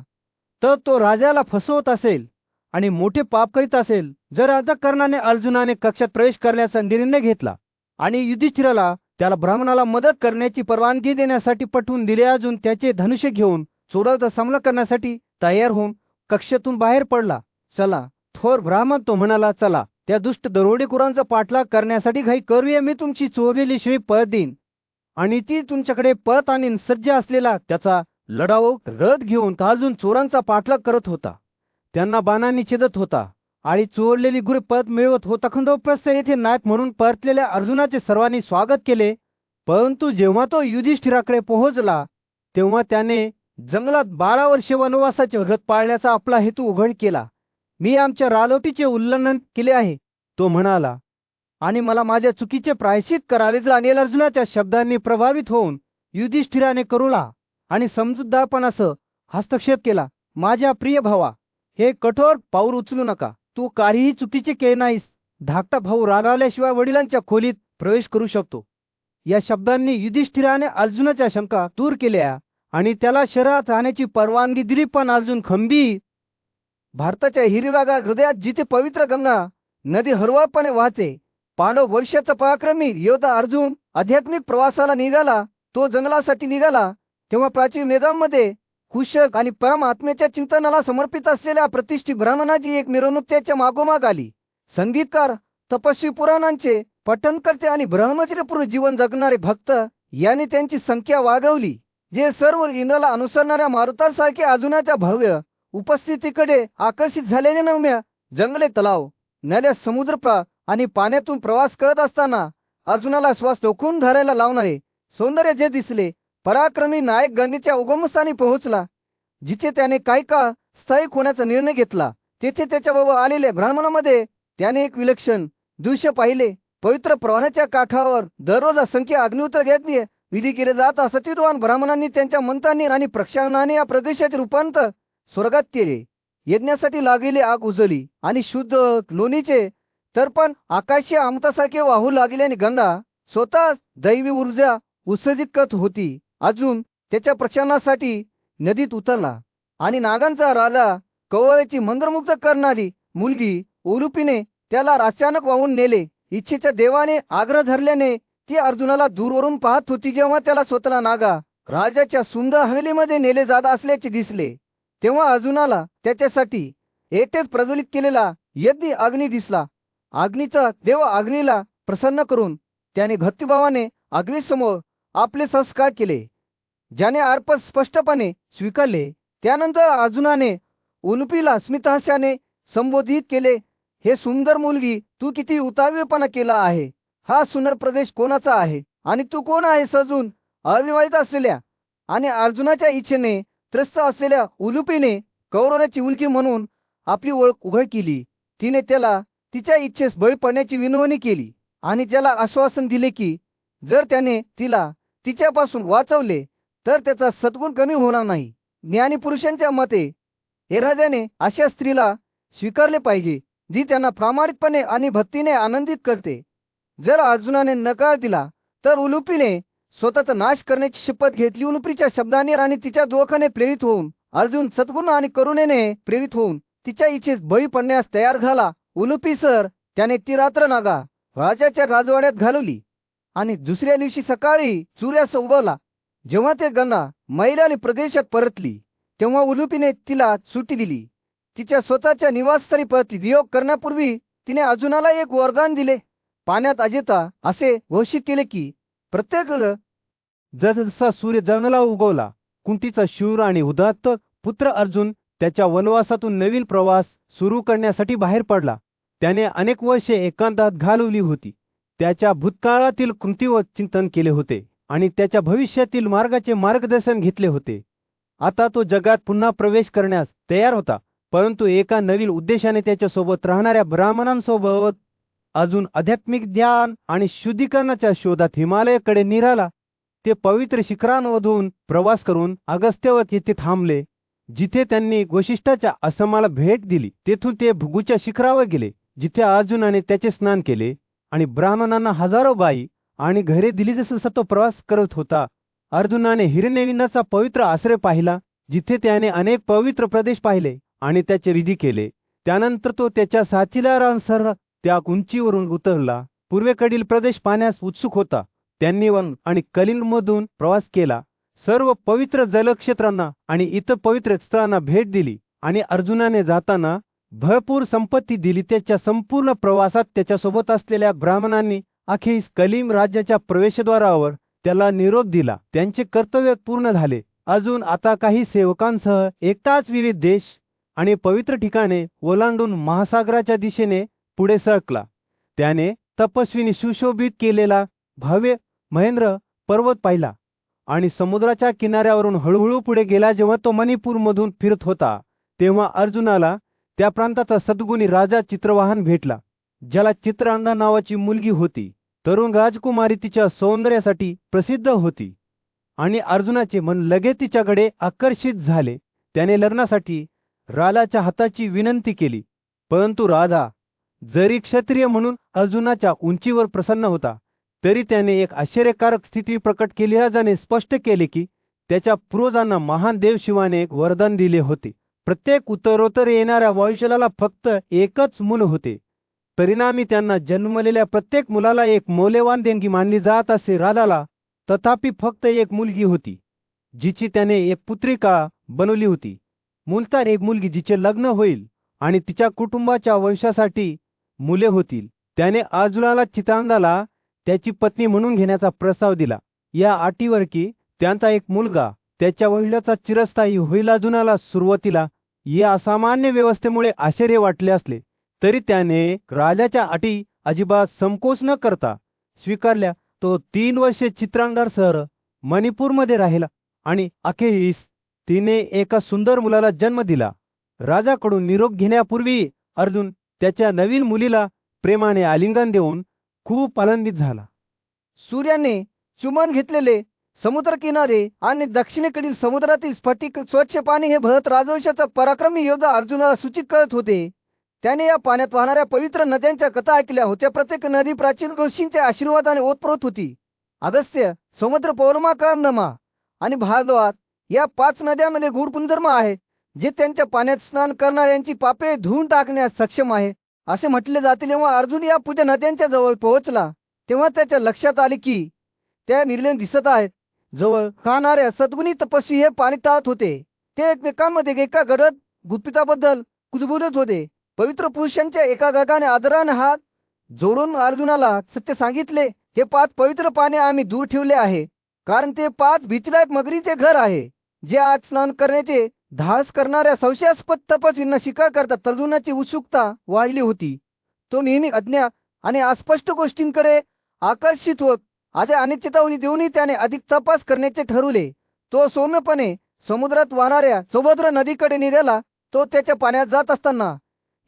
तर तो राजाला फसवत असेल आणि मोठे पाप करीत असेल. जर अंतःकरणाने अर्जुनाने कक्षात प्रवेश करण्याचा निर्णय घेतला आणि युधिष्ठिराला त्याला ब्राह्मणाला मदत करण्याची परवानगी देण्यासाठी पटवून दिले, अजून त्याचे धनुष्य घेऊन चोराचा सामना करण्यासाठी तयार होऊन कक्षातून बाहेर पडला, चला. थोर ब्राह्मण तो म्हणाला, चला त्या दुष्ट दरोडेखोरांचा पाठलाग करण्यासाठी घाई करूया. मी तुमची चोरलेली शिळी पळत देईन आणि ती तुमच्याकडे पळत आणीन. सज्ज असलेला त्याचा लढाऊ रथ घेऊन अजून चोरांचा पाठलाग करत होता. त्यांना बाणांनी छेदत होता आणि चोरलेली गुरे पळत मिळवत होता. खंडोप्रस्थ येथे नायक म्हणून परतलेल्या अर्जुनाचे सर्वांनी स्वागत केले. परंतु जेव्हा तो युधिष्ठिराकडे पोहोचला तेव्हा त्याने जंगलात 12 वर्षे वनवासाचे व्रत पाळण्याचा आपला हेतू उघड केला. मी आमच्या रालोटीचे उल्लंघन केले आहे, तो म्हणाला, आणि मला माझ्या चुकीचे प्रायश्चित करावेच लागेल. अर्जुनाच्या शब्दांनी प्रभावित होऊन युधिष्ठिराने करुणा आणि समजूतदारपणासह हस्तक्षेप केला. माझ्या प्रिय भावा, हे कठोर पाऊल उचलू नका. तू काहीही चुकीचे केले नाहीस. धाकटा भाऊ रागावल्याशिवाय वडिलांच्या खोलीत प्रवेश करू शकतो. या शब्दांनी युधिष्ठिराने अर्जुनाच्या शंका दूर केल्या आणि त्याला शहरात राहण्याची परवानगी दिली. पण अर्जुन खंबीर भारताच्या हिरव्यागार हृदयात जिथे पवित्र गंगा नदी हळूवारपणे वाहते, पांडव वर्षाचा पराक्रमी योद्धा अर्जुन आध्यात्मिक प्रवासाला निघाला. तो जंगलासाठी निघाला तेव्हा प्राचीन वेदांमध्ये कुशक आणि परमात्म्याच्या चिंतनाला समर्पित असलेल्या प्रतिष्ठित ब्राह्मणाची एक मिरवणूक त्याच्या मागोमाग आली. संगीतकार, तपस्वी, पुराणांचे पठणकर्ते आणि ब्रह्मचर्यपूर्ण जीवन जगणारे भक्त यांनी त्यांची संख्या वाढवली. जे सर्व इंद्राला अनुसरणाऱ्या मारुतांसारखे अर्जुनाच्या भव्य उपस्थितीकडे आकर्षित झालेले नव्या. जंगले, तलाव, नद्या, समुद्र आणि पाण्यातून प्रवास करत असताना अर्जुनाला श्वास रोखून धरायला लावणारे सौंदर्य जे दिसले. पराक्रमी नायक गंगेच्या उगमस्थानी पोहोचला, जिथे त्याने काही काळ स्थायिक होण्याचा निर्णय घेतला. तेथे त्याच्याबरोबर आलेल्या ब्राह्मणामध्ये त्याने एक विलक्षण दृश्य पाहिले. पवित्र प्रवाहाच्या काठावर दररोज असंख्य अग्निउत्तर घेतली विधी केले जात. सतीद्वान ब्राह्मणांनी त्यांच्या मंत्रांनी आणि प्रक्षालनाने या प्रदेशाचे रूपांतर स्वर्गात केले. यज्ञासाठी लागलेली आग उजळली आणि शुद्ध लोणीचे तर्पण आकाशीय आमतासारखे वाहू लागले आणि गंगा स्वतः दैवी ऊर्जा उत्सर्जित करत होती. अजून त्याच्या प्रचारणासाठी नदीत उतरला आणि नागांचा राजा कौरवाची मंत्रमुग्ध करणारी मुलगी उलुपीने त्याला अचानक वाहून नेले. इच्छेच्या देवाने आग्रह धरल्याने ती अर्जुनाला दूरवरून पाहत होती. जेव्हा त्याला स्वतःला नागा राजाच्या सुंदर हवेलीमध्ये नेले जात असल्याचे दिसले तेव्हा अर्जुनाला त्याच्यासाठी एकटेच प्रज्वलित केलेला यज्ञ अग्नी दिसला. अग्नीचा देव अग्नीला प्रसन्न करून त्याने भक्तिभावाने अग्नीसमोर आपले संस्कार केले, ज्याने अर्पण स्पष्टपणे स्वीकारले. त्यानंतर अर्जुनाने उलुपीला स्मितहास्याने संबोधित केले, हे सुंदर मुलगी, तू किती उतावीळपणा केला आहे. हा सुंदर प्रदेश कोणाचा आहे आणि तू कोण आहेस? अजून अविवाहित असलेल्या आणि अर्जुनाच्या इच्छेने त्रस्त असलेल्या उलुपीने कौरवाची मुलगी म्हणून आपली ओळख उघड केली. तिने त्याला तिच्या इच्छेस बळी पडण्याची विनवणी केली आणि त्याला आश्वासन दिले की जर त्याने तिला तिच्यापासून वाचवले तर त्याचा सद्गुण कमी होणार नाही. ज्ञानी पुरुषांच्या मते एखाद्याने अशा स्त्रीला स्वीकारले पाहिजे जी त्यांना प्रामाणिकपणे आणि भक्तीने आनंदित करते. जर अर्जुनाने नकार दिला तर उलुपीने स्वतःचा नाश करण्याची शपथ घेतली. उलुपीच्या शब्दाने आणि तिच्या दोखाने प्रेरित होऊन अर्जुन सद्गुण आणि करुणेने प्रेरित होऊन तिच्या इच्छेस बळी पडण्यास तयार झाला. उलुपी सर त्याने ती रात्र नागा राजाच्या राजवाड्यात घालवली आणि दुसऱ्या दिवशी सकाळी सूर्यास्त उगवला. जेव्हा ते गंगा मैदानी प्रदेशात परतली तेव्हा उलुपीने तिला सुट्टी दिली. तिच्या स्वतःच्या निवासस्थानी परतली. वियोग करण्यापूर्वी तिने अर्जुनाला एक वरदान दिले. पाण्यात अजेता असे घोषित केले की प्रत्येक जसजसा सूर्य जंगला उगवला, कुंतीचा शूर आणि उदात्त पुत्र अर्जुन त्याच्या वनवासातून नवीन प्रवास सुरू करण्यासाठी बाहेर पडला. त्याने अनेक वर्षे एकांतात घालवली होती. त्याच्या भूतकाळातील कृतीवर चिंतन केले होते आणि त्याच्या भविष्यातील मार्गाचे मार्गदर्शन घेतले होते. आता तो जगात पुन्हा प्रवेश करण्यास तयार होता, परंतु एका नवीन उद्देशाने त्याच्यासोबत राहणाऱ्या ब्राह्मणांसोबत अजून आध्यात्मिक ज्ञान आणि शुद्धीकरणाच्या शोधात हिमालयाकडे निघाला. ते पवित्र शिखरांमधून प्रवास करून अगस्त्यवत येथे थांबले, जिथे त्यांनी वशिष्ठाच्या आश्रमाला भेट दिली. तेथून ते भृगूच्या शिखरावर गेले, जिथे अर्जुनाने त्याचे स्नान केले आणि ब्राह्मणांना हजारो बाई आणि घरे दिली. जसं तो प्रवास करत होता, अर्जुनाने हिरण्यविंदाचा पवित्र आश्रय पाहिला, जिथे त्याने अनेक पवित्र प्रदेश पाहिले आणि त्याचे विधी केले. त्यानंतर तो त्याच्या साथीदारांसह त्या उंचीवरून उतरला. पूर्वेकडील प्रदेश पाहण्यास उत्सुक होता. त्यांनी वन आणि कलिंगमधून प्रवास केला, सर्व पवित्र जलक्षेत्रांना आणि इतर पवित्र स्थळांना भेट दिली आणि अर्जुनाने जाताना भरपूर संपत्ती दिली. त्याच्या संपूर्ण प्रवासात त्याच्यासोबत असलेल्या ब्राह्मणांनी अखेरीस कलीम राज्याच्या प्रवेशद्वारावर त्याला निरोप दिला. त्यांचे कर्तव्य पूर्ण झाले. अजून आता काही सेवकांसह एकटाच विविध देश आणि पवित्र ठिकाणे ओलांडून महासागराच्या दिशेने पुढे सरकला. त्याने तपस्वीनी सुशोभित केलेला भव्य महेंद्र पर्वत पाहिला आणि समुद्राच्या किनाऱ्यावरून हळूहळू पुढे गेला. जेव्हा तो मणिपूरमधून फिरत होता तेव्हा अर्जुनाला त्या प्रांताचा सद्गुणी राजा चित्रवाहन भेटला, ज्याला चित्रांगदा नावाची मुलगी होती. तरुण राजकुमारी तिच्या सौंदर्यासाठी प्रसिद्ध होती आणि अर्जुनाचे मन लगेच तिच्याकडे आकर्षित झाले. त्याने लग्नासाठी राजाच्या हाताची विनंती केली. परंतु राजा जरी क्षत्रिय म्हणून अर्जुनाच्या उंचीवर प्रसन्न होता, तरी त्याने एक आश्चर्यकारक स्थिती प्रकट केली. राजाने स्पष्ट केले की त्याच्या पूर्वजांना महान देव शिवाने एक वरदान दिले होते. प्रत्येक उत्तरोत्तर येणाऱ्या वंशजाला फक्त एकच मूल होते. परिणामी त्यांना जन्मलेल्या प्रत्येक मुलाला एक मौल्यवान देणगी मानली जात असे. राजाला तथापि फक्त एक मुलगी होती, जिची त्याने एक पुत्रिका बनवली होती. मूलतः एक मुलगी जिचे लग्न होईल आणि तिच्या कुटुंबाच्या वंशासाठी मुले होतील. त्याने अर्जुनाला चित्रांगदाला त्याची पत्नी म्हणून घेण्याचा प्रस्ताव दिला, या अटीवर की त्यांचा एक मुलगा त्याच्या वंशाचा चिरस्थायी होईल. अर्जुनाला सुरुवातीला या असामान्य व्यवस्थेमुळे आश्चर्य वाटले असले तरी त्याने राजाच्या अटी अजिबात संकोच न करता स्वीकारल्या. तो 3 वर्षे चित्रांगदासह मणिपूरमध्ये राहिला आणि अखेरीस तिने एका सुंदर मुलाला जन्म दिला. राजाकडून निरोप घेण्यापूर्वी अर्जुन त्याच्या नवीन मुलीला प्रेमाने आलिंगन देऊन खूप आनंदित झाला. सूर्याने चुंबन घेतलेले समुद्र किनारे आणि दक्षिणेकडील समुद्रातील स्फटिक स्वच्छ पाणी हे भरत राजवंशाचा पराक्रमी योद्धा अर्जुनाला सूचित करत होते. त्याने या पाण्यात वाहणाऱ्या पवित्र नद्यांच्या कथा ऐकल्या होत्या. प्रत्येक नदी प्राचीन ऋषींच्या आशीर्वादाने ओतप्रोत होती. अगस्त्य, समुद्र, पौर्णमा, कर्दमा आणि भारद्वाज या 5 नद्यांमध्ये गूढ गुणधर्म आहे, जे त्यांच्या पाण्यात स्नान करणाऱ्यांची पापे धुवून टाकण्यास सक्षम आहे असे म्हटले जाते. जेव्हा अर्जुन या पूज्य नद्यांच्या जवळ पोहोचला तेव्हा त्याच्या लक्षात आले की त्या निर्लेप दिसत आहेत. जवळ खाणाऱ्या सद्गुणी तपस्वी हे पाणी टाळत होते. ते एकमेकांमध्ये एका गडद गुपिताबद्दल कुजबुजत होते. पवित्र पुरुषांच्या एका गटाने आदराने हात जोडून अर्जुनाला सत्य सांगितले, हे 5 पवित्र पाने आम्ही दूर ठेवले आहे, कारण ते 5 भीतीदायक मगरीचे घर आहे, जे आज स्नान करण्याचे धाडस करणाऱ्या संशयास्पद तपस्वींना शिकार करतात. अर्जुनाची उत्सुकता वाढली होती. तो नेहमी अज्ञात आणि अस्पष्ट गोष्टींकडे आकर्षित होत असे अनेक चेतावणी देऊनही त्याने अधिक तपास करण्याचे ठरवले. तो सौम्यपणे समुद्रात वाहणाऱ्या सौभद्र नदीकडे निघाला. तो त्याच्या पाण्यात जात असताना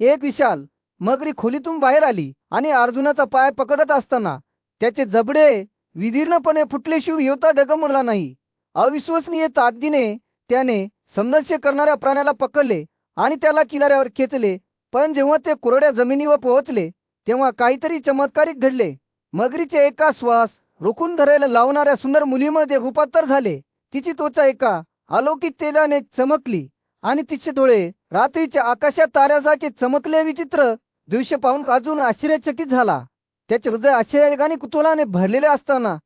एक विशाल मगरी खोलीतून बाहेर आली आणि अर्जुनाचा पाय पकडत असताना त्याचे जबडे विदीर्णपणे फुटल्याशिवाय योद्धा डगमगला नाही. अविश्वसनीय ताकदीने त्याने संघर्ष करणाऱ्या प्राण्याला पकडले आणि त्याला किनाऱ्यावर खेचले. पण जेव्हा ते कोरड्या जमिनीवर पोहोचले तेव्हा काहीतरी चमत्कारिक घडले. मगरीचे एका श्वास रोखून धरायला लावणाऱ्या सुंदर मुलीमध्ये रूपांतर झाले. तिची त्वचा एका अलौकिक तेलाने चमकली आणि तिचे डोळे रात्रीच्या आकाशात ताऱ्यासारखे चमकले. विचित्र दृश्य पाहून अर्जुन आश्चर्यचकित झाला. त्याचे हृदय आश्चर्याने आणि कुतूहलाने भरलेले असताना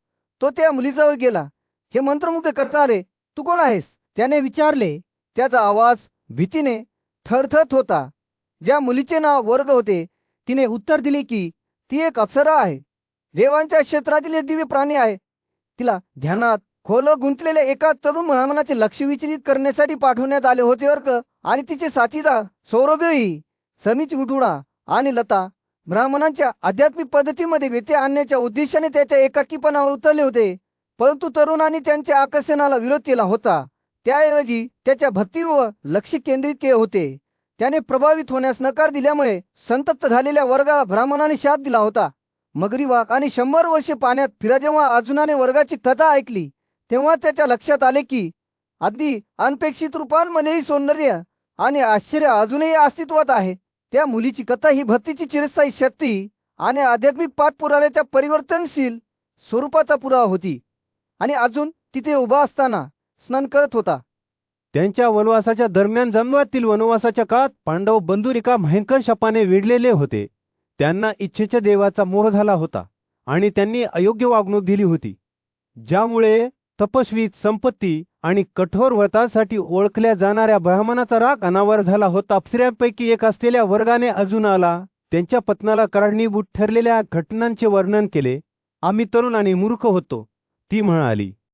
तो त्या मुलीजवळ गेला. हे मंत्रमुग्ध करणारे तू कोण आहेस? त्याने विचारले. त्याचा आवाज भीतीने थरथरत होता. ज्या मुलीचे नाव वर्ग होते तिने उत्तर दिले की ती एक अप्सरा आहे, देवांच्या क्षेत्रातील एक दिव्य प्राणी आहे. तिला ध्यानात खोल गुंतलेल्या एका तरुण ब्राह्मणाचे लक्ष विचलित करण्यासाठी पाठवण्यात आले होते वर्ग. आणि तिचे साथीदार सौरभही समीच उडुडा आणि लता ब्राह्मणांच्या आध्यात्मिक पद्धतीमध्ये व्यत्यय आणण्याच्या उद्देशाने त्याच्या एकाकीपणावर उतरले होते. परंतु तरुणांनी त्यांच्या आकर्षणाला विरोध केला होता. त्याऐवजी त्याच्या भक्तीवर लक्ष केंद्रित केले होते. त्याने प्रभावित होण्यास नकार दिल्यामुळे संतप्त झालेल्या वर्गाला ब्राह्मणाने शाप दिला होता. मगरी वाघ आणि 100 वर्षे पाण्यात फिरा. जेव्हा अर्जुनाने वर्गाची कथा ऐकली तेव्हा त्याच्या लक्षात आले की अगदी अनपेक्षित रूपांमध्येही सौंदर्य आणि आश्चर्य अजूनही अस्तित्वात आहे. त्या मुलीची कथा ही भक्तीची चिरस्थायी शक्ती आणि आध्यात्मिक पाठपुराव्याच्या परिवर्तनशील स्वरूपाचा पुरावा होती. आणि अजून तिथे उभा असताना स्नान करत होता. त्यांच्या वनवासाच्या दरम्यान जन्मातील वनवासाच्या काळात पांडव बंधू एका भयंकर शापाने वेढलेले होते. त्यांना इच्छेच्या देवाचा मोह झाला होता आणि त्यांनी अयोग्य वागणूक दिली होती, ज्यामुळे तपस्वी, संपत्ती आणि कठोर व्रतासाठी ओळखल्या जाणाऱ्या ब्राह्मणाचा राग अनावर झाला होता. अप्सऱ्यांपैकी एक असलेल्या वर्गाने अजून आला त्यांच्या पत्नाला कारणीभूत ठरलेल्या घटनांचे वर्णन केले. आम्ही तरुण आणि मूर्ख होतो, ती म्हणाली.